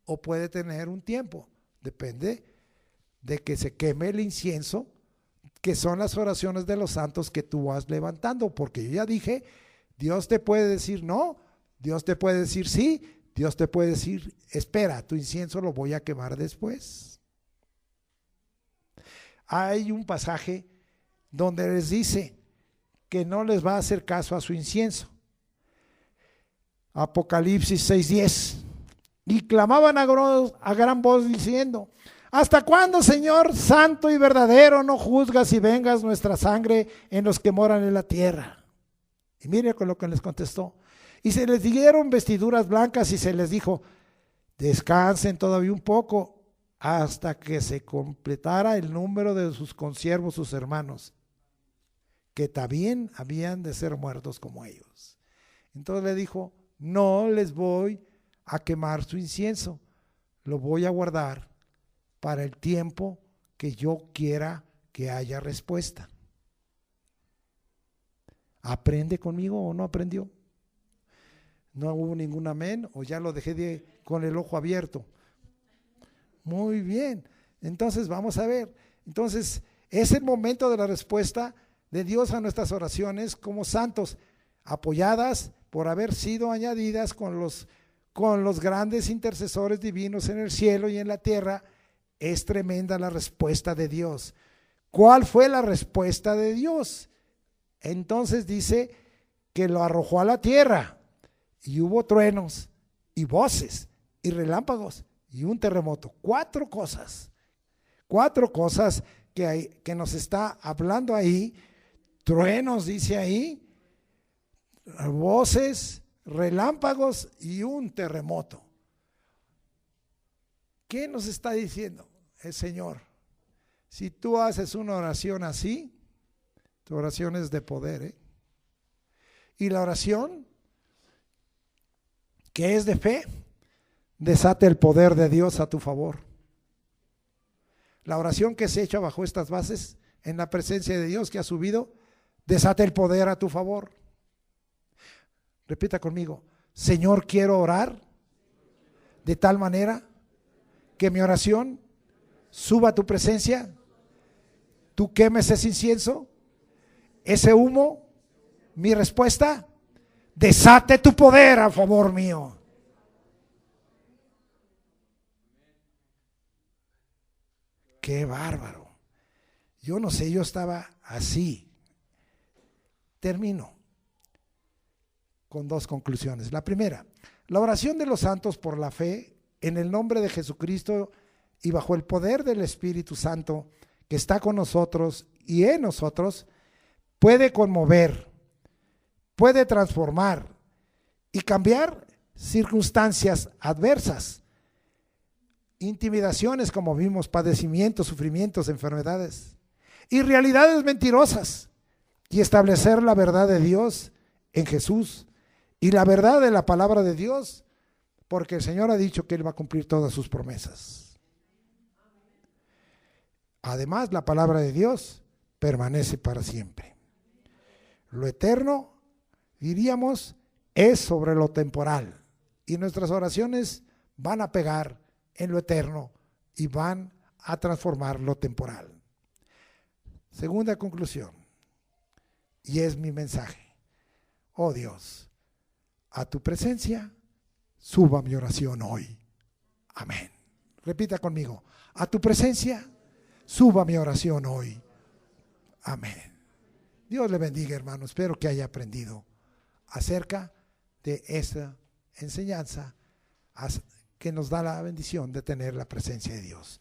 o puede tener un tiempo. Depende de que se queme el incienso, que son las oraciones de los santos que tú vas levantando, porque yo ya dije, Dios te puede decir no, Dios te puede decir sí, Dios te puede decir, espera, tu incienso lo voy a quemar después. Hay un pasaje donde les dice que no les va a hacer caso a su incienso. Apocalipsis 6:10. Y clamaban a gran voz diciendo: ¿hasta cuándo, Señor santo y verdadero, no juzgas y vengas nuestra sangre en los que moran en la tierra? Y mire con lo que les contestó. Y se les dieron vestiduras blancas y se les dijo: descansen todavía un poco hasta que se completara el número de sus consiervos, sus hermanos, que también habían de ser muertos como ellos. Entonces le dijo: no les voy a quemar su incienso, lo voy a guardar para el tiempo que yo quiera que haya respuesta. ¿Aprende conmigo o no aprendió? No hubo ningún amén, o ya lo dejé con el ojo abierto. Muy bien, entonces vamos a ver. Entonces es el momento de la respuesta de Dios a nuestras oraciones como santos, apoyadas por haber sido añadidas con los grandes intercesores divinos en el cielo y en la tierra. Es tremenda la respuesta de Dios. ¿Cuál fue la respuesta de Dios? Entonces dice que lo arrojó a la tierra y hubo truenos y voces y relámpagos y un terremoto. Cuatro cosas que nos está hablando ahí. Truenos dice ahí, voces, relámpagos y un terremoto. ¿Qué nos está diciendo el Señor? Si tú haces una oración así, tu oración es de poder, ¿eh? Y la oración que es de fe, desate el poder de Dios a tu favor. La oración que se echa bajo estas bases, en la presencia de Dios que ha subido, desate el poder a tu favor. Repita conmigo: Señor, quiero orar de tal manera que mi oración suba a tu presencia, tú quemes ese incienso, ese humo, mi respuesta, desate tu poder a favor mío. Qué bárbaro. Yo no sé, yo estaba así. Termino con dos conclusiones. La primera, la oración de los santos por la fe en el nombre de Jesucristo y bajo el poder del Espíritu Santo que está con nosotros y en nosotros, puede conmover, puede transformar y cambiar circunstancias adversas, intimidaciones como vimos, padecimientos, sufrimientos, enfermedades y realidades mentirosas, y establecer la verdad de Dios en Jesús y la verdad de la palabra de Dios, porque el Señor ha dicho que Él va a cumplir todas sus promesas. Además, la palabra de Dios permanece para siempre. Lo eterno, diríamos, es sobre lo temporal, y nuestras oraciones van a pegar en lo eterno y van a transformar lo temporal. Segunda conclusión, y es mi mensaje: oh Dios, a tu presencia suba mi oración hoy. Amén. Repita conmigo: a tu presencia suba mi oración hoy. Amén. Dios le bendiga, hermano. Espero que haya aprendido acerca de esta enseñanza que nos da la bendición de tener la presencia de Dios.